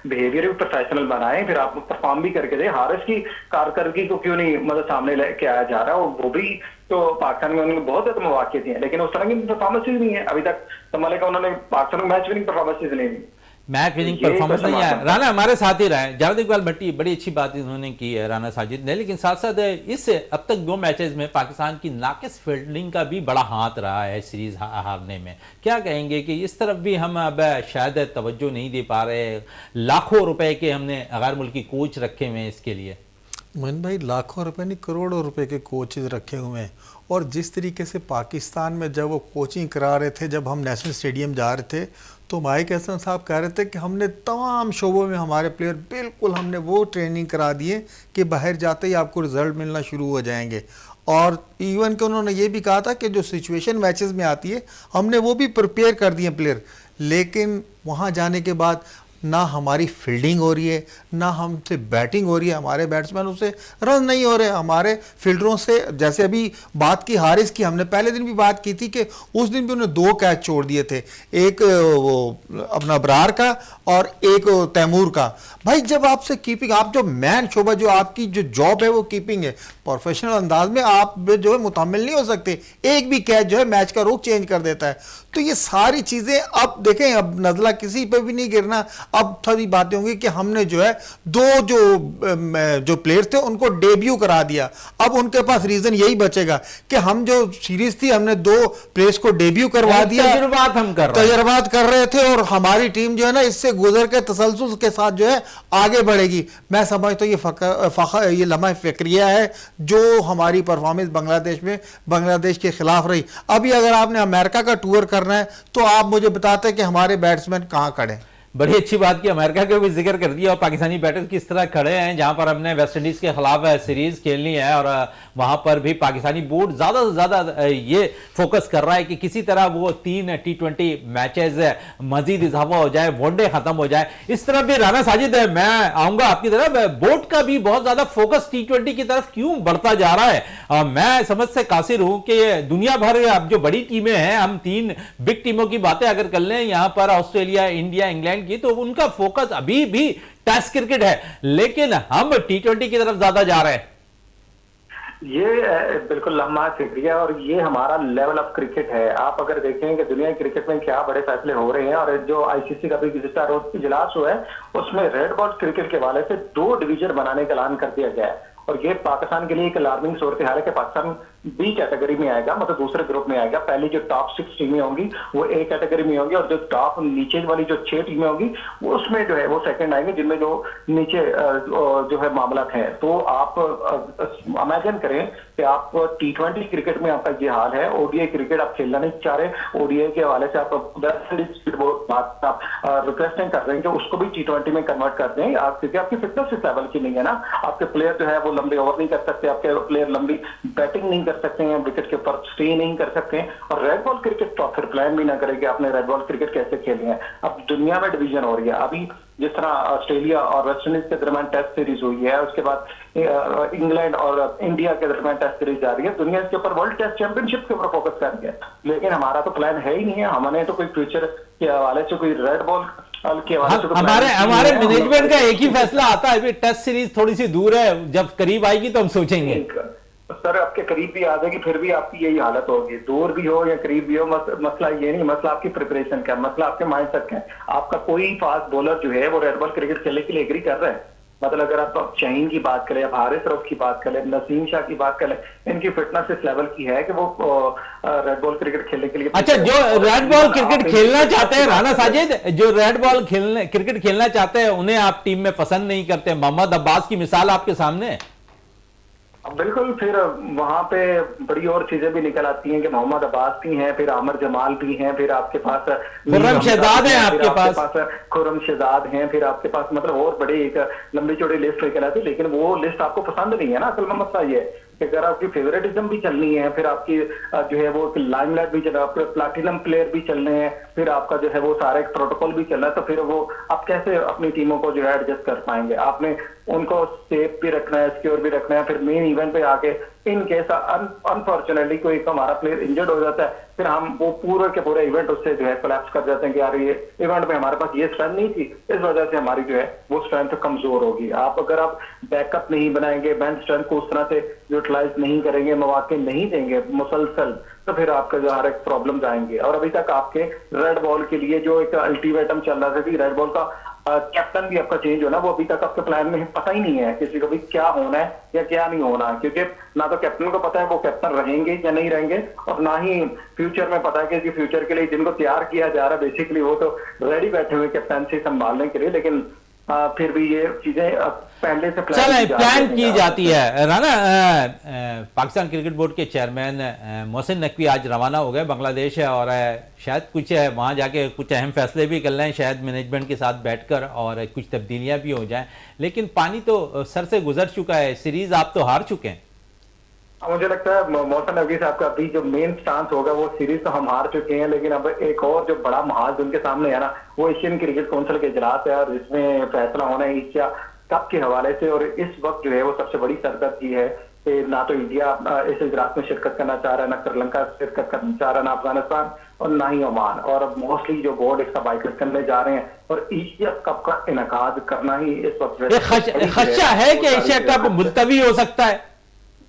बिहेवियर भी प्रोफेशनल बनाएं, फिर आप परफॉर्म भी करके दें। हारिस की कारकर्दगी को क्यों नहीं मतलब सामने लेके आया जा रहा है, और वो भी तो पाकिस्तान में उन्होंने बहुत ज्यादा मौके दिए हैं, लेकिन उस तरह की परफॉर्मेंसेज नहीं है अभी तक। तो मलिक उन्होंने पाकिस्तान में मैच विनिंग परफॉर्मेंसेज नहीं दी, मैच विनिंग परफॉर्मेंस नहीं है। राना हमारे साथ ही रहे, जावेद इकबाल भट्टी बड़ी अच्छी बात इन्होंने की है राना साजिद ने, लेकिन साथ साथ इस अब तक 2 मैचेस में पाकिस्तान की नाकिस फील्डिंग का भी बड़ा हाथ रहा है सीरीज हारने में। क्या कहेंगे कि इस तरफ भी हम अब शायद तवज्जो नहीं दे पा रहे, लाखों रुपए के हमने गैर मुल्की कोच रखे हुए हैं इसके लिए। मोइन भाई लाखों रुपए नहीं करोड़ों रुपए के कोचेज रखे हुए हैं, और जिस तरीके से पाकिस्तान में जब वो कोचिंग करा रहे थे, जब हम नेशनल स्टेडियम जा रहे थे तो माइक हसन साहब कह रहे थे कि हमने तमाम शोबों में हमारे प्लेयर बिल्कुल हमने वो ट्रेनिंग करा दिए कि बाहर जाते ही आपको रिजल्ट मिलना शुरू हो जाएंगे। और इवन कि उन्होंने ये भी कहा था कि जो सिचुएशन मैचेस में आती है हमने वो भी प्रिपेयर कर दिए प्लेयर, लेकिन वहाँ जाने के बाद ना हमारी फील्डिंग हो रही है, ना हमसे बैटिंग हो रही है, हमारे बैट्समैनों से रन नहीं हो रहे, हमारे फील्डरों से। जैसे अभी बात की हारिस की, हमने पहले दिन भी बात की थी कि उस दिन भी उन्हें 2 कैच छोड़ दिए थे, एक वो अपना अबरार का और एक तैमूर का। भाई जब आपसे कीपिंग, आप जो मैन शोबा, जो आपकी जो जॉब है वो कीपिंग है, प्रोफेशनल अंदाज में आप जो है मुतामिल नहीं हो सकते, एक भी कैच जो है मैच का रुख चेंज कर देता है। तो ये सारी चीज़ें अब देखें, अब नज़ला किसी पे भी नहीं गिरना, अब थोड़ी बातें होंगी कि हमने जो है 2 जो प्लेयर्स थे उनको डेब्यू करा दिया, अब उनके पास रीज़न यही बचेगा कि हम जो सीरीज थी हमने 2 प्लेयर्स को डेब्यू करवा दिया, तजुर्बात कर रहे थे, और हमारी टीम जो है ना इससे गुजर के तसलसल के साथ जो है आगे बढ़ेगी। मैं समझता हूँ ये लम्हा फ़िक्रिया है जो हमारी परफॉर्मेंस बांग्लादेश के खिलाफ रही। अभी अगर आपने अमेरिका का टूर करना है तो आप मुझे बताते हैं कि हमारे बैट्समैन कहाँ खड़े। बड़ी अच्छी बात की, अमेरिका का भी जिक्र कर दिया और पाकिस्तानी बैटर्स किस तरह खड़े हैं, जहां पर हमने वेस्ट इंडीज के खिलाफ सीरीज खेलनी है और वहां पर भी पाकिस्तानी बोर्ड ज्यादा से ज्यादा ये फोकस कर रहा है कि किसी तरह वो 3 T20 मैचेस मजीद इजाफा हो जाए, वनडे खत्म हो जाए। इस तरफ भी राना साजिद है, मैं आऊंगा आपकी तरफ, बोर्ड का भी बहुत ज्यादा फोकस T20 की तरफ क्यों बढ़ता जा रहा है। मैं समझ से कासिर हूं कि दुनिया भर अब जो बड़ी टीमें हैं, हम 3 बिग टीमों की बातें अगर कर लें, यहां पर ऑस्ट्रेलिया, इंडिया, इंग्लैंड की, तो उनका फोकस अभी भी टेस्ट क्रिकेट है, लेकिन हम T20 की तरफ ज्यादा जा रहे हैं। ये बिल्कुल लम्हा फिक्रिया और ये हमारा लेवल ऑफ क्रिकेट है। आप अगर देखें कि दुनिया की क्रिकेट में क्या बड़े फैसले हो रहे हैं, और जो आईसीसी का भी गुज़िश्ता रोज इजलास हुआ है उसमें रेड बॉल क्रिकेट के हवाले से 2 डिवीजन बनाने का ऐलान कर दिया गया है, और ये पाकिस्तान के लिए एक अलार्मिंग सूरत हाल है कि पाकिस्तान बी कैटेगरी में आएगा, मतलब दूसरे ग्रुप में आएगा। पहली जो टॉप 6 टीमें होंगी वो ए कैटेगरी में होंगी, और जो टॉप नीचे वाली जो 6 टीमें होंगी वो उसमें जो है वो सेकंड आएंगे, जिनमें जो नीचे जो है मामला हैं। तो आप इमेजिन करें कि आप T20 क्रिकेट में आपका ये हाल है, ओडीआई क्रिकेट आप खेलना नहीं चाह रहे, ओडीआई के हवाले से आप रिक्वेस्टिंग कर रहे हैं कि उसको भी T20 में कन्वर्ट कर दें, क्योंकि आपकी फिटनेस इस लेवल की नहीं है ना। आपके प्लेयर जो है वो लंबे ओवर नहीं कर सकते, आपके प्लेयर लंबी बैटिंग नहीं कर सकते हैं, विकेट के ऊपर स्टे नहीं कर सकते हैं, और रेड बॉल क्रिकेट तो फिर प्लान भी ना करेंगे आपने रेड बॉल क्रिकेट कैसे खेलनी है। अब दुनिया में डिवीजन हो रही है, अभी जिस तरह ऑस्ट्रेलिया और वेस्ट इंडीज के दरमियान टेस्ट सीरीज हुई है, उसके बाद इंग्लैंड और इंडिया के दरमियान टेस्ट सीरीज जा रही है, दुनिया इसके ऊपर वर्ल्ड टेस्ट चैंपियनशिप के ऊपर फोकस कर रही है। लेकिन हमारा तो प्लान है ही नहीं है, हमने तो कोई फ्यूचर के हवाले से कोई रेड बॉल हमारे मैनेजमेंट का एक ही फैसला आता है, अभी टेस्ट सीरीज थोड़ी सी दूर है, जब करीब आएगी तो हम सोचेंगे। सर आपके करीब भी आ जाएगी फिर भी आपकी यही हालत होगी, दूर भी हो या करीब भी हो, मसला ये नहीं, मसला आपकी प्रिपरेशन का, मसला आपके माइंडसेट का है। आपका कोई फास्ट बॉलर जो है वो रेड बॉल क्रिकेट खेलने के लिए एग्री कर रहा है, मतलब अगर आप शाहीन की बात करें, हारिस रऊफ की बात करें, नसीम शाह की बात करें, इनकी फिटनेस इस लेवल की है कि वो रेड बॉल क्रिकेट खेलने के लिए। अच्छा, जो रेड बॉल क्रिकेट खेलना चाहते हैं राना साजिद, जो रेड बॉल क्रिकेट खेलना चाहते हैं उन्हें आप टीम में पसंद नहीं करते, मोहम्मद अब्बास की मिसाल आपके सामने है। बिल्कुल, फिर वहां पे बड़ी और चीजें भी निकल आती हैं कि मोहम्मद अब्बास भी हैं, फिर आमिर जमाल भी हैं, फिर आपके पास खुर्रम शहजाद हैं, आपके पास खुर्रम शहजाद हैं, फिर आपके पास मतलब और बड़ी एक लंबी चौड़ी लिस्ट निकल आती है, लेकिन वो लिस्ट आपको पसंद नहीं है ना। असल में मसला ये है कि अगर आपकी फेवरेटिज्म भी चलनी है, फिर आपकी जो है वो लाइमलाइट भी चल रहा है, प्लैटिनम प्लेयर भी चलने हैं, फिर आपका जो है वो सारा एक प्रोटोकॉल भी चल रहा है, तो फिर वो आप कैसे अपनी टीमों को जो है एडजस्ट कर पाएंगे? आपने उनको सेफ भी रखना है, सिक्योर भी रखना है, फिर मेन इवेंट पे आके इन केस अनफॉर्चुनेटली कोई हमारा प्लेयर इंजर्ड हो जाता है, फिर हम वो पूरे के पूरे इवेंट उससे जो है कोलैप्स कर जाते हैं कि यार ये इवेंट में हमारे पास ये स्ट्रेंथ नहीं थी, इस वजह से हमारी जो है वो स्ट्रेंथ कमजोर होगी। अगर आप बैकअप नहीं बनाएंगे, बेंच स्ट्रेंथ को उस तरह से यूटिलाइज नहीं करेंगे, मौके नहीं देंगे मुसलसल, तो फिर आपका जो हर एक प्रॉब्लम आएंगे। और अभी तक आपके रेड बॉल के लिए जो एक अल्टीमेटम चल रहा था कि रेड बॉल का कैप्टन भी आपका चेंज होना, वो अभी तक आपके प्लान में पता ही नहीं है किसी को भी क्या होना है या क्या नहीं होना, क्योंकि ना तो कैप्टन को पता है वो कैप्टन रहेंगे या नहीं रहेंगे, और ना ही फ्यूचर में पता है कि फ्यूचर के लिए जिनको तैयार किया जा रहा है बेसिकली वो तो रेडी बैठे हुए कैप्टनसी संभालने के लिए, लेकिन फिर भी ये चीजें पहले से प्लान की जाती है। राना, पाकिस्तान क्रिकेट बोर्ड के चेयरमैन मोहसिन नकवी आज रवाना हो गए बांग्लादेश है, और शायद कुछ वहाँ जाके कुछ अहम फैसले भी कर लें, शायद मैनेजमेंट के साथ बैठकर, और कुछ तब्दीलियां भी हो जाएं। लेकिन पानी तो सर से गुजर चुका है, सीरीज आप तो हार चुके हैं। मुझे लगता है मोहसिन नकवी साहब का अभी जो मेन स्टांस होगा, वो सीरीज तो हम हार चुके हैं, लेकिन अब एक और जो बड़ा महाज उनके सामने है ना, वो एशियन क्रिकेट काउंसिल के इजलास है, और इसमें फैसला होना है एशिया कप के हवाले से। और इस वक्त जो है वो सबसे बड़ी सरदर्दी है कि ना तो इंडिया इस इजलास में शिरकत करना चाह रहा है, ना श्रीलंका शिरकत करना चाह रहा है, ना अफगानिस्तान और ना ही ओमान, और अब मोस्टली जो बोर्ड इसका बाइकआउट करने जा रहे हैं, और एशिया कप का इनकाद करना ही इस वक्त खदशा है कि एशिया कप मुलतवी हो सकता है।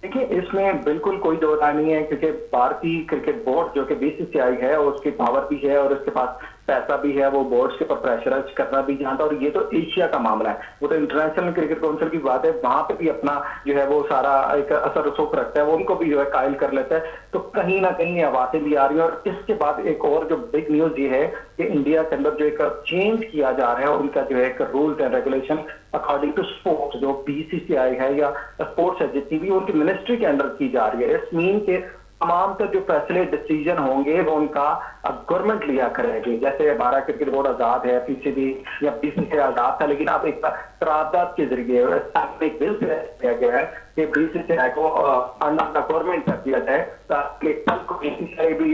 देखिए, इसमें बिल्कुल कोई दो राय नहीं है, क्योंकि भारतीय क्रिकेट बोर्ड जो कि बीसीसीआई है, और उसकी पावर भी है और उसके पास पैसा भी है, वो बोर्ड्स के ऊपर प्रेशराइज करना भी जानता है। और ये तो एशिया का मामला है, वो तो इंटरनेशनल क्रिकेट काउंसिल की बात है, वहां पे भी अपना जो है वो सारा एक असर रसूख रखता है, वो उनको भी जो है कायल कर लेता है। तो कहीं ना कहीं आवाजें भी आ रही है। और इसके बाद एक और जो बिग न्यूज ये है कि इंडिया के अंदर जो एक चेंज किया जा रहा है, उनका जो है एक rules and regulation according to sports, जो बीसीसीआई है या स्पोर्ट्स है जितनी भी, उनकी मिनिस्ट्री के अंडर की जा रही है। इस मीन के तमाम तो जो फैसले डिसीजन होंगे वो उनका गवर्नमेंट लिया करेगी। जैसे हमारा क्रिकेट बोर्ड आजाद है, पीसीबी या बीसीसीआई आजाद था, लेकिन अब एक करारदाद के जरिए एक बिल किया गया है कि बीसीसीआई को अंडर गवर्नमेंट कर दिया जाए, ताकि कल को बीसीसीआई भी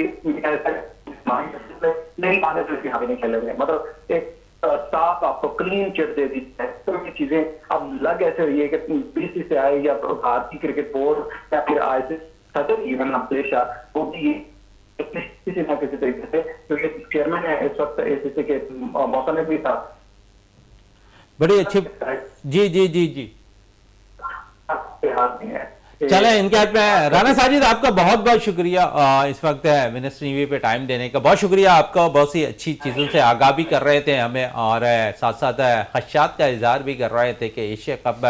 नहीं माने तो यहाँ भी नहीं खेलेंगे। मतलब एक साफ आपको क्लीन चिट दे दी जाए। तो ये चीजें अब लग ऐसे रही है कि बीसीसीआई या भारतीय क्रिकेट बोर्ड या फिर आईसीसी सदर इवन अम्पलेशा वो भी किसी ना किसी तरीके से, क्योंकि चेयरमैन है इस वक्त एसीसी के मौसम में भी था। बड़ी अच्छी जी जी जी जी हाथ में है। चले इनके हाथ में। राना साजिद, आपका बहुत बहुत शुक्रिया इस वक्त मिनिस्ट्री टीवी पे टाइम देने का। बहुत शुक्रिया आपका, बहुत सी अच्छी चीज़ों से आगाह भी कर रहे थे हमें, और साथ साथ खदशात का इजहार भी कर रहे थे कि एशिया कप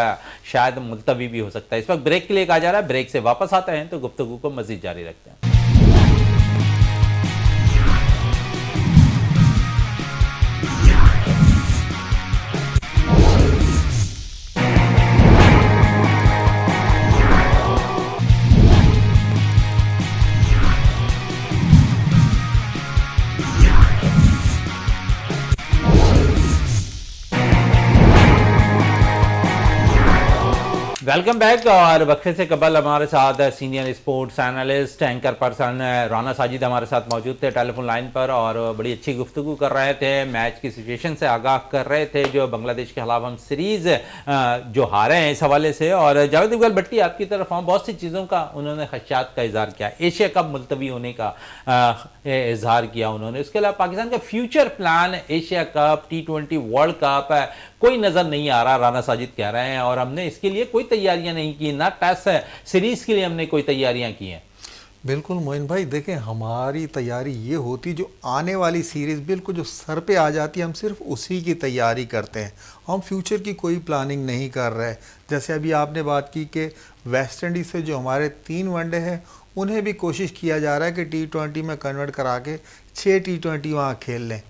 शायद मुलतवी भी हो सकता है। इस वक्त ब्रेक के लिए कहा जा रहा है, ब्रेक से वापस आते हैं तो गुफ्तगू को मजीद जारी रखते हैं। Welcome back. और वक्फे से कबल हमारे साथ senior sports analyst anchor person Rana Sajid हमारे साथ मौजूद थे टेलीफोन लाइन पर, और बड़ी अच्छी गुफ्तगू कर रहे थे, मैच की सिचुएशन से आगाह कर रहे थे, जो बांग्लादेश के खिलाफ हम सीरीज़ जो हारे हैं इस हवाले से। और जावेद इकबाल भट्टी आपकी तरफ हम बहुत सी चीज़ों का उन्होंने खदशात का इजहार किया, एशिया कप मुलतवी होने का इजहार किया उन्होंने। उसके अलावा पाकिस्तान का future plan, Asia cup, T20 world cup कोई नज़र नहीं आ रहा, राना साजिद कह रहे हैं, और हमने इसके लिए कोई तैयारियां नहीं की, ना टेस्ट सीरीज के लिए हमने कोई तैयारियां की हैं। बिल्कुल मोइन भाई, देखें हमारी तैयारी ये होती जो आने वाली सीरीज़ बिल्कुल जो सर पे आ जाती है, हम सिर्फ उसी की तैयारी करते हैं, हम फ्यूचर की कोई प्लानिंग नहीं कर रहे। जैसे अभी आपने बात की कि वेस्ट इंडीज़ से जो हमारे 3 वनडे हैं उन्हें भी कोशिश किया जा रहा है कि T20 में कन्वर्ट करा के 6 T20 वहाँ खेल लें।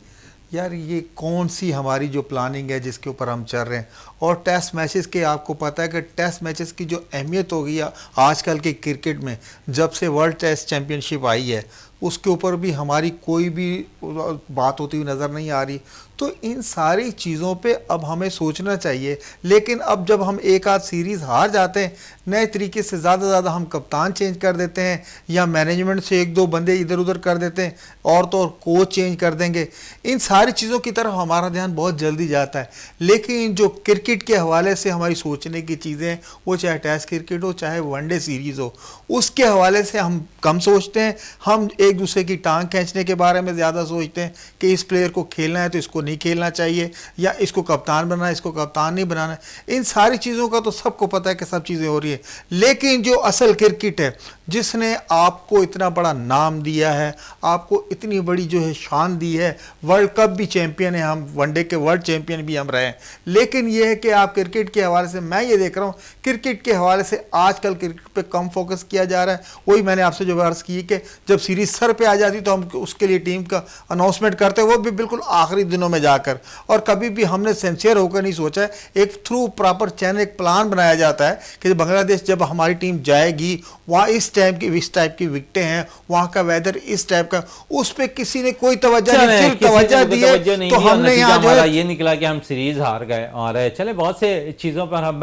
यार ये कौन सी हमारी जो प्लानिंग है जिसके ऊपर हम चल रहे हैं। और टेस्ट मैचेस के आपको पता है कि टेस्ट मैचेस की जो अहमियत हो गई है आजकल के क्रिकेट में, जब से वर्ल्ड टेस्ट चैम्पियनशिप आई है, उसके ऊपर भी हमारी कोई भी बात होती हुई नज़र नहीं आ रही। तो इन सारी चीज़ों पे अब हमें सोचना चाहिए। लेकिन अब जब हम एक आध सीरीज़ हार जाते हैं, नए तरीके से ज़्यादा हम कप्तान चेंज कर देते हैं या मैनेजमेंट से एक दो बंदे इधर उधर कर देते हैं और तो और कोच चेंज कर देंगे, इन सारी चीज़ों की तरफ हमारा ध्यान बहुत जल्दी जाता है। लेकिन जो क्रिकेट के हवाले से हमारी सोचने की चीज़ें हैं, वो चाहे टेस्ट क्रिकेट हो चाहे वनडे सीरीज़ हो, उसके हवाले से हम कम सोचते हैं। हम एक दूसरे की टांग खींचने के बारे में ज़्यादा सोचते हैं कि इस प्लेयर को खेलना है तो इसको नहीं खेलना चाहिए, या इसको कप्तान बनाना है, इसको कप्तान नहीं बनाना है। इन सारी चीज़ों का तो सबको पता है कि सब चीज़ें हो रही है। लेकिन जो असल क्रिकेट है, जिसने आपको इतना बड़ा नाम दिया है, आपको इतनी बड़ी जो है शान दी है, वर्ल्ड कप भी चैंपियन है हम, वनडे के वर्ल्ड चैंपियन भी हम रहे हैं। लेकिन यह है कि आप क्रिकेट के हवाले से, मैं ये देख रहा हूँ क्रिकेट के हवाले से आजकल क्रिकेट पे कम फोकस किया जा रहा है। वही मैंने आपसे जो अर्ज़ की कि जब सीरीज सर पे आ जाती तो हम उसके लिए टीम का अनाउंसमेंट करते, वो भी बिल्कुल आखिरी दिनों में जाकर। और कभी भी हमने सिंसियर होकर नहीं सोचा है, एक थ्रू प्रॉपर चैनल, एक प्लान बनाया जाता है कि बांग्लादेश जब हमारी टीम जाएगी, वहाँ इस टाइप की विकेटें हैं, वहाँ का वेदर इस टाइप का, उस पर किसी ने कोई तवज्जो नहीं, सिर्फ तवज्जो दी है तो हमने यहाँ जो है ये निकला कि हम सीरीज हार गए। और चले बहुत से चीज़ों पर हम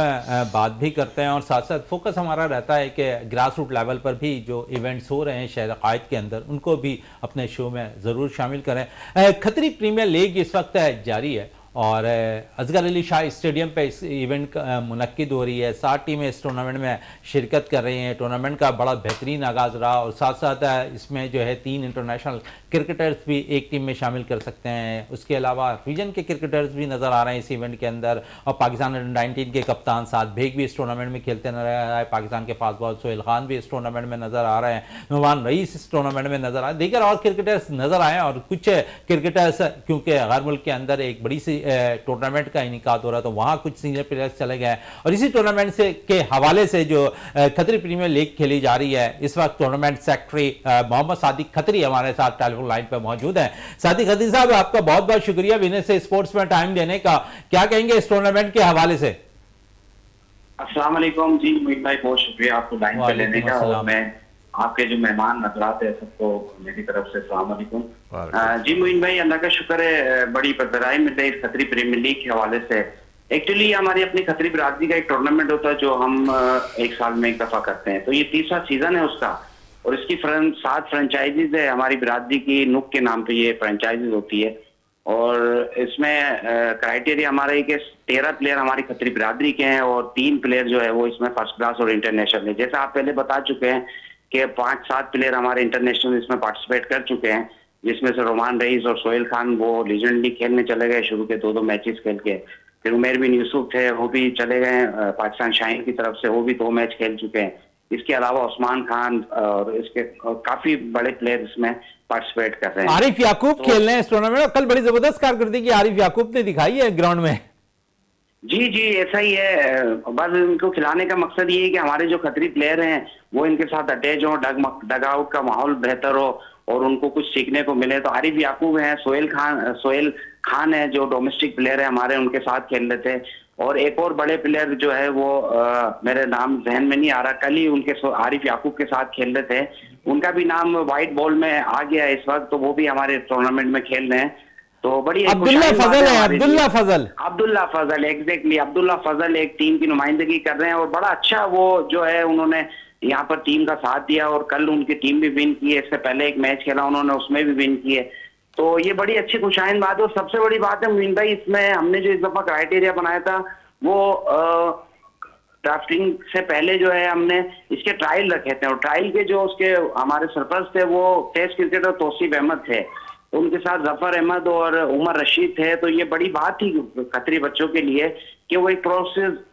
बात भी करते हैं और साथ साथ फोकस हमारा रहता है कि ग्रास रूट लेवल पर भी जो इवेंट्स हो रहे हैं शहर कायद के अंदर, उनको भी अपने शो में ज़रूर शामिल करें। खतरी प्रीमियर लीग इस वक्त जारी है और असगर अली शाह स्टेडियम पे इस इवेंट मुनक्किद हो रही है। 7 टीमें इस टूर्नामेंट में शिरकत कर रही हैं। टूर्नामेंट का बड़ा बेहतरीन आगाज़ रहा और साथ साथ इसमें जो है 3 इंटरनेशनल क्रिकेटर्स भी एक टीम में शामिल कर सकते हैं। उसके अलावा रीजन के क्रिकेटर्स भी नज़र आ रहे हैं इस इवेंट के अंदर। और पाकिस्तान अंडर-19 के कप्तान साद बेग भी इस टूर्नामेंट में खेलते नजर आ रहा है। पाकिस्तान के फास्ट बॉलर सोहेल खान भी इस टूर्नामेंट में नज़र आ रहे हैं। नुमान रईस इस टूर्नामेंट में नज़र आए, दीगर और क्रिकेटर्स नज़र आए। और कुछ क्रिकेटर्स क्योंकि गैर मुल्क के अंदर एक बड़ी सी टूर्नामेंट का इनिकाद हो रहा था, वहाँ कुछ सीनियर प्लेयर्स चले गए। और इसी टूर्नामेंट से के हवाले से जो खतरी प्रीमियर लीग खेली जा रही है, इस वक्त टूर्नामेंट सेक्रेटरी मोहम्मद सादिक खतरी हमारे साथ टेलीफोन लाइन पर मौजूद हैं। सादिक खतरी साहब, आपका बहुत बहुत शुक्रिया विनय से स्पोर्ट्स में टाइम देने का। क्या कहेंगे इस टूर्नामेंट के हवाले से? अस्सलाम वालेकुम जी, मोहित भाई बहुत शुक्रिया आपको लाइन पे लेने का। और मैं आपके जो मेहमान नजरात है सबको मेरी तरफ से अस्सलाम वालेकुम। जी मोहित भाई, अल्लाह का शुक्र है, बड़ी बरकरारी मिल रही है खतरी प्रीमियर लीग के हवाले से। एक्चुअली हमारी अपनी खतरी बिरादरी का एक टूर्नामेंट होता है जो हम एक साल में एक दफा करते हैं, तो ये 3रा सीजन है उसका। और इसकी 7 फ्रेंचाइजीज है हमारी बिरादरी की, नुक के नाम पे ये फ्रेंचाइजीज होती है। और इसमें क्राइटेरिया हमारा है कि 13 प्लेयर हमारी खतरी बिरादरी के हैं और 3 प्लेयर जो है वो इसमें फर्स्ट क्लास और इंटरनेशनल है। जैसे आप पहले बता चुके हैं कि 5-7 प्लेयर हमारे इंटरनेशनल इसमें पार्टिसिपेट कर चुके हैं, जिसमें से रोमान रईस और सोहेल खान वो लीजेंड लीग खेलने चले गए, शुरू के 2 मैचेस खेल के। फिर उमेर बिन यूसुफ थे, वो भी चले गए पाकिस्तान शाहीन की तरफ से, वो भी 2 मैच खेल चुके हैं। इसके अलावा उस्मान खान और इसके काफी बड़े प्लेयर इसमें पार्टिसिपेट कर रहे हैं। आरिफ याकूब खेल रहे हैं इस टूर्नामेंट में। कल बड़ी जबरदस्त कारकर्दगी आरिफ याकूब ने दिखाई है ग्राउंड में। जी ऐसा ही है। बस इनको खिलाने का मकसद ये है कि हमारे जो खतरी प्लेयर हैं वो इनके साथ अटैच हो, डग आउट का माहौल बेहतर हो और उनको कुछ सीखने को मिले। तो आरिफ याकूब हैं, सोहेल खान है जो डोमेस्टिक प्लेयर है हमारे, उनके साथ खेल रहे थे। और एक और बड़े प्लेयर जो है वो मेरे नाम जहन में नहीं आ रहा, कल ही उनके आरिफ याकूब के साथ खेल रहे थे, उनका भी नाम व्हाइट बॉल में आ गया इस वक्त, तो वो भी हमारे टूर्नामेंट में खेल रहे हैं। तो बड़ी अब्दुल्ला फजल एग्जैक्टली अब्दुल्ला फजल एक टीम की नुमाइंदगी कर रहे हैं और बड़ा अच्छा वो जो है उन्होंने यहाँ पर टीम का साथ दिया और कल उनकी टीम भी विन की है। इससे पहले एक मैच खेला उन्होंने, उसमें भी विन की है। तो ये बड़ी अच्छी खुशाइन बात है। और सबसे बड़ी बात है मीन भाई, इसमें हमने जो इस दफा क्राइटेरिया बनाया था वो ड्राफ्टिंग से पहले जो है हमने इसके ट्रायल रखे थे और ट्रायल के जो उसके हमारे सरपंच थे वो टेस्ट क्रिकेटर तौसीफ अहमद थे, तो उनके साथ जफर अहमद और उमर रशीद थे। तो ये बड़ी बात थी खतरी बच्चों के लिए कि वो एक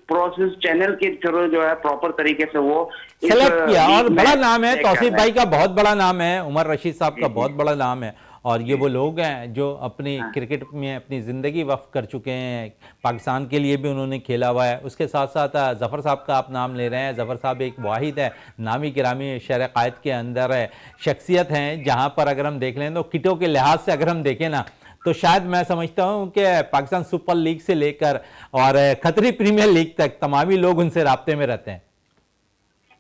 प्रोसेस चैनल के थ्रू जो है प्रॉपर तरीके से वो सेलेक्ट किया। और बड़ा नाम है, तौसीफ भाई का बहुत बड़ा नाम है, उमर रशीद साहब का बहुत बड़ा नाम है। और ये वो लोग हैं जो अपनी क्रिकेट में अपनी ज़िंदगी वक्फ कर चुके हैं, पाकिस्तान के लिए भी उन्होंने खेला हुआ है। उसके साथ साथ ज़फ़र साहब का आप नाम ले रहे हैं। ज़फ़र साहब एक वाहिद है, नामी गिरामी शहर कायद के अंदर है, शख्सियत हैं जहाँ पर अगर हम देख लें तो किटों के लिहाज से अगर हम देखें ना तो शायद मैं समझता हूँ कि पाकिस्तान सुपर लीग से लेकर और खतरी प्रीमियर लीग तक तमामी लोग उनसे राब्ते में रहते हैं।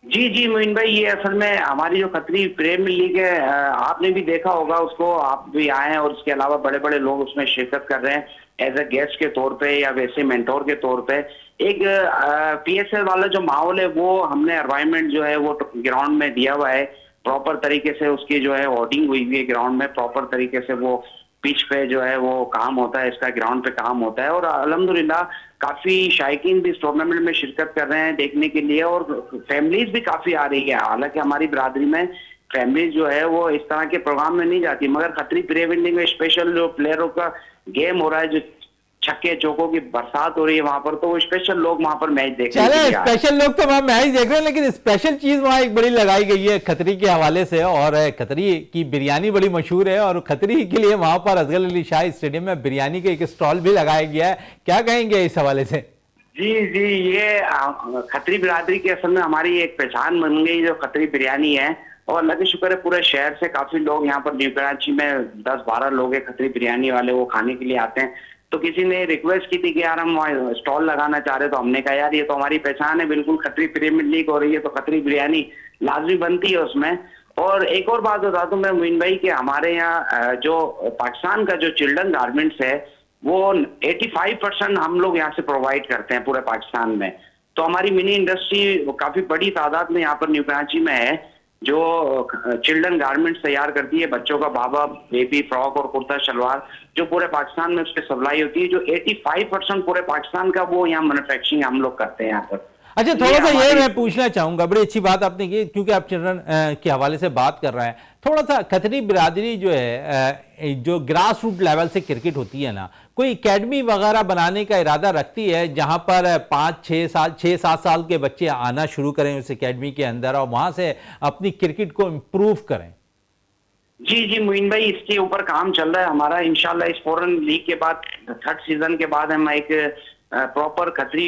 जी जी मोइन भाई, ये असल में हमारी जो खत्री प्रीमियर लीग है, आपने भी देखा होगा उसको, आप भी आए हैं और इसके अलावा बड़े बड़े लोग उसमें शिरकत कर रहे हैं एज अ गेस्ट के तौर पे या वैसे मेंटोर के तौर पे। एक पीएसएल वाला जो माहौल है वो हमने एनवायरनमेंट जो है वो ग्राउंड में दिया हुआ है, प्रॉपर तरीके से उसकी जो है होर्डिंग हुई हुई है ग्राउंड में, प्रॉपर तरीके से वो पिच पे जो है वो काम होता है, इसका ग्राउंड पे काम होता है। और अल्हम्दुलिल्लाह काफी शायकीन भी इस टूर्नामेंट में शिरकत कर रहे हैं देखने के लिए, और फैमिलीज भी काफी आ रही है। हालांकि हमारी बिरादरी में फैमिलीज जो है वो इस तरह के प्रोग्राम में नहीं जाती, मगर खत्री प्रीमियर लीग में स्पेशल जो प्लेयरों का गेम हो रहा है, जो छक्के चौकों की बरसात हो रही है वहां पर, तो वो स्पेशल लोग वहां पर मैच देखने के लिए आए। स्पेशल लोग तो वहां मैच देख रहे हैं, लेकिन स्पेशल चीज वहां एक बड़ी लगाई गई है खत्री के हवाले से, और खत्री की बिरयानी बड़ी मशहूर है, और खत्री के लिए वहां पर असगर अली शाह स्टेडियम में बिरयानी का एक स्टॉल भी लगाया गया है। क्या कहेंगे इस हवाले से? जी जी, ये खत्री बिरादरी की असल में हमारी एक पहचान बन गई जो खत्री बिरयानी है, और अल्लाह का शुक्र है पूरे शहर से काफी लोग यहाँ पर न्यू कराची में 10-12 लोग हैं खत्री बिरयानी वाले, वो खाने के लिए आते हैं। तो किसी ने रिक्वेस्ट की थी कि यार हम स्टॉल लगाना चाह रहे, तो हमने कहा यार ये तो हमारी पहचान है, बिल्कुल खत्री प्रीमियर लीग हो रही है तो खत्री बिरयानी लाजमी बनती है उसमें। और एक और बात बता दूं मैं मोइन भाई कि हमारे यहाँ जो पाकिस्तान का जो चिल्ड्रन गारमेंट्स है वो 85% हम लोग यहाँ से प्रोवाइड करते हैं पूरे पाकिस्तान में। तो हमारी मिनी इंडस्ट्री काफी बड़ी तादाद में यहाँ पर न्यू कराची में है जो चिल्ड्रन गारमेंट्स तैयार करती है, बच्चों का बाबा बेबी फ्रॉक और कुर्ता शलवार जो पूरे पाकिस्तान में उसकी सप्लाई होती है, जो 85% पूरे पाकिस्तान का वो यहाँ मैन्युफैक्चरिंग हम लोग करते हैं यहाँ पर। अच्छा, थोड़ा सा ये मैं पूछना चाहूंगा, बड़ी अच्छी बात आपने की, क्योंकि आप चिल्ड्रन के हवाले से बात कर रहे हैं। थोड़ा सा खत्री बिरादरी जो है जो ग्रास रूट लेवल से क्रिकेट होती है ना, कोई एकेडमी वगैरह बनाने का इरादा रखती है जहां पर 6-7 साल के बच्चे आना शुरू करें उस एकेडमी के अंदर और वहां से अपनी क्रिकेट को इम्प्रूव करें? जी जी मोइन भाई, इसके ऊपर काम चल रहा है हमारा। इंशाल्लाह इस फॉरेन लीग के बाद 3rd सीजन के बाद हम एक प्रॉपर खत्री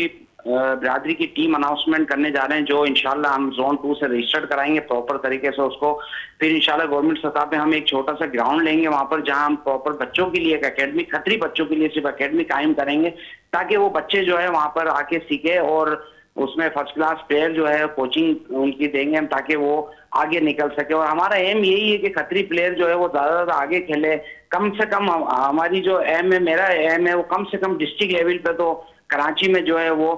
बिरादरी की टीम अनाउंसमेंट करने जा रहे हैं, जो इंशाल्लाह हम जोन 2 से रजिस्टर्ड कराएंगे प्रॉपर तरीके से उसको। फिर इंशाल्लाह गवर्नमेंट सतह पे हम एक छोटा सा ग्राउंड लेंगे वहां पर, जहां हम प्रॉपर बच्चों के लिए एक एकेडमी, खत्री बच्चों के लिए सिर्फ एकेडमी कायम करेंगे, ताकि वो बच्चे जो है वहां पर आके सीखे और उसमें फर्स्ट क्लास प्लेयर जो है कोचिंग उनकी देंगे हम, ताकि वो आगे निकल सके। और हमारा एम यही है कि खत्री प्लेयर जो है वो ज्यादा आगे खेले। कम से कम हमारी जो एम है, मेरा एम है वो कम से कम डिस्ट्रिक्ट लेवल पे तो कराची में जो है वो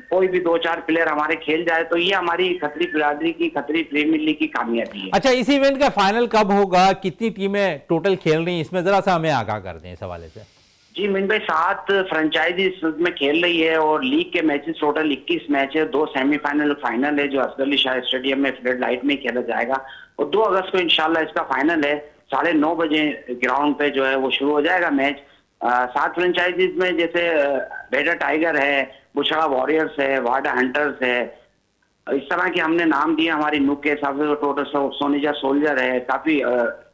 कोई भी 2-4 प्लेयर हमारे खेल जाए, तो ये हमारी खत्री बिरादरी की खत्री प्रीमियर लीग की कामयाबी है। अच्छा, इस इवेंट का फाइनल कब होगा? कितनी टीमें टोटल खेल रही हैं? इसमें जरा सा हमें आगाह कर दें इस हवाले से। जी मोइन भाई, 7 फ्रेंचाइजी में खेल रही है और लीग के मैचेस टोटल 21 मैच है। 2 सेमीफाइनल फाइनल है जो असगर अली शाह स्टेडियम में फ्लड लाइट में खेला जाएगा, और 2 अगस्त को इंशाल्लाह इसका फाइनल है। 9:30 बजे ग्राउंड पे जो है वो शुरू हो जाएगा मैच। 7 फ्रेंचाइजीज में जैसे बेडर टाइगर है, बुछड़ा वॉरियर्स है, वाडा हंटर्स है, इस तरह के हमने नाम दिए हमारी नुक के हिसाब से। टोटल सोनीजा सोल्जर है, काफी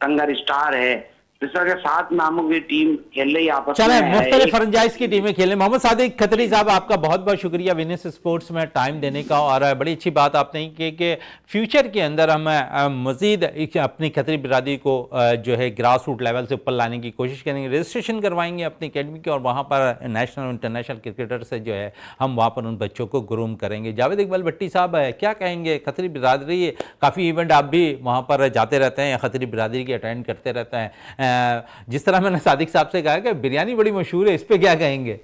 टंगर स्टार है, इस तरह के 7 नामों की टीम खेल रही है आपस में। मुख्तलिफ फ्रेंचाइज की टीमें खेलें। मोहम्मद सादिक खत्री साहब, आपका बहुत बहुत शुक्रिया विनेस स्पोर्ट्स में टाइम देने का, और बड़ी अच्छी बात आपने की कि फ्यूचर के अंदर हम मजीद अपनी खत्री बिरादरी को जो है ग्रास रूट लेवल से ऊपर लाने की कोशिश करेंगे, रजिस्ट्रेशन करवाएंगे अपनी अकेडमी की, और वहाँ पर नेशनल और इंटरनेशनल क्रिकेटर से जो है हम वहाँ पर उन बच्चों को ग्रूम करेंगे। जावेद इकबाल भट्टी साहब, क्या कहेंगे? खत्री बिरादरी, काफ़ी इवेंट आप भी वहाँ पर जाते रहते हैं, खत्री बिरादरी की अटेंड करते रहते हैं। जिस तरह मैंने सादिक साहब से कहा कि बिरयानी बड़ी मशहूर है, इस पे क्या कहेंगे?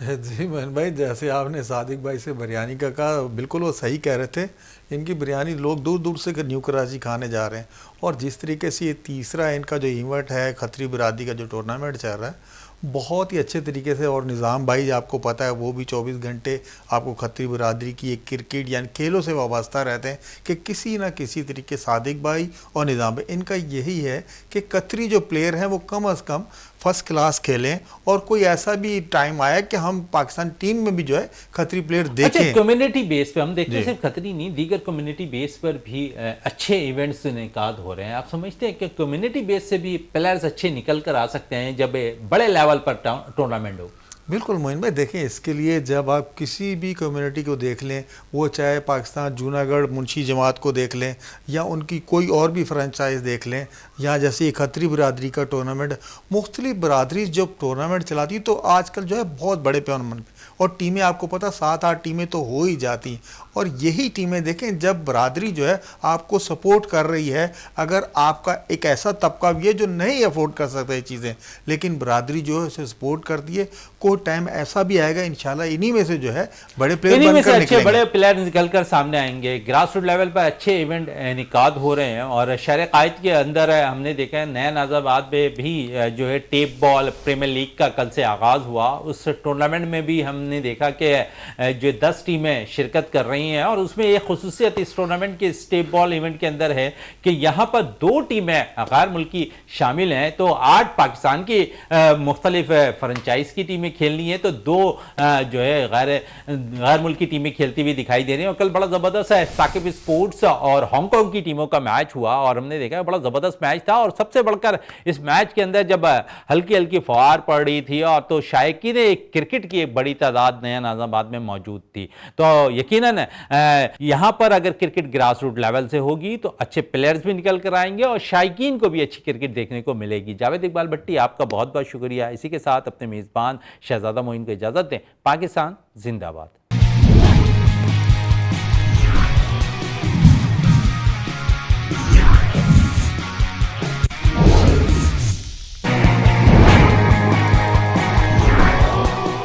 जी मोहन भाई, जैसे आपने सादिक भाई से बिरयानी का कहा, बिल्कुल वो सही कह रहे थे। इनकी बिरयानी लोग दूर दूर से न्यू कराची खाने जा रहे हैं, और जिस तरीके से ये तीसरा इनका जो इवेंट है खत्री बिरादरी का जो टूर्नामेंट चल रहा है, बहुत ही अच्छे तरीके से। और निज़ाम भाई आपको पता है वो भी 24 घंटे आपको खत्री बिरादरी की एक क्रिकेट यानी खेलों से वाबस्ता रहते हैं कि किसी ना किसी तरीके। सादिक भाई और निज़ाम भाई, इनका यही है कि खत्री जो प्लेयर हैं वो कम अज़ कम फर्स्ट क्लास खेलें, और कोई ऐसा भी टाइम आया कि हम पाकिस्तान टीम में भी जो है खत्री प्लेयर देखें। अच्छा, कम्युनिटी बेस पे हम देखते हैं, सिर्फ खत्री नहीं, दीगर कम्युनिटी बेस पर भी अच्छे इवेंट्स इनेकाद हो रहे हैं। आप समझते हैं कि कम्युनिटी बेस से भी प्लेयर्स अच्छे निकल कर आ सकते हैं जब बड़े लेवल पर टूर्नामेंट हो? बिल्कुल मोइन भाई, देखें इसके लिए जब आप किसी भी कम्युनिटी को देख लें, वो चाहे पाकिस्तान जूनागढ़ मुंशी जमात को देख लें या उनकी कोई और भी फ्रेंचाइज देख लें, या जैसे खत्री बिरादरी का टूर्नामेंट, मुख्तलिफ बिरादरी जब टूर्नामेंट चलाती है तो आजकल जो है बहुत बड़े पैमाने और टीमें आपको पता 7-8 टीमें तो हो ही जाती। और यही टीमें देखें जब बरादरी जो है आपको सपोर्ट कर रही है, अगर आपका एक ऐसा तबका भी है जो नहीं अफोर्ड कर सकता ये चीज़ें, लेकिन बरादरी जो है उसे सपोर्ट करती है, कोई टाइम ऐसा भी आएगा इंशाल्लाह इन्हीं में से जो है बड़े प्लेयर इन्हीं में से बनकर अच्छे निकलेंगे। बड़े प्लेयर निकल कर सामने आएंगे। ग्रास रूट लेवल पर अच्छे इवेंट इनेकाद हो रहे हैं और शहर कायद के अंदर हमने देखा है नया नाजाबाद में भी जो है टेप बॉल प्रीमियर लीग का कल से आगाज़ हुआ। उस टूर्नामेंट में भी हमने देखा कि जो 10 टीमें शिरकत कर रही हैं और उसमें एक खुसूसियत इस टूर्नामेंट के टेप बॉल इवेंट के अंदर है कि यहाँ पर 2 टीमें गैर मुल्की शामिल हैं। तो 8 पाकिस्तान की मुख्तलिफ फ्रेंचाइज की टीमें खेलनी है, तो 2 जो है गैर मुल्की टीमें खेलती हुई दिखाई दे रही हैं। और कल बड़ा ज़बरदस्त है साकिब स्पोर्ट्स और हांगकांग की टीमों का मैच हुआ और हमने देखा बड़ा ज़बरदस्त मैच था। और सबसे बढ़कर इस मैच के अंदर जब हल्की हल्की फुहार पड़ रही थी और तो शायकीन क्रिकेट की एक बड़ी तादाद नया नाज़ाबाद में मौजूद थी, तो यकीनन यहाँ पर अगर क्रिकेट ग्रास रूट लेवल से होगी तो अच्छे प्लेयर्स भी निकल कर आएंगे और शायकीन को भी अच्छी क्रिकेट देखने को मिलेगी। जावेद इकबाल भट्टी, आपका बहुत बहुत शुक्रिया। इसी के साथ अपने मेज़बान शहजादा मोइन को इजाज़त दें। पाकिस्तान जिंदाबाद।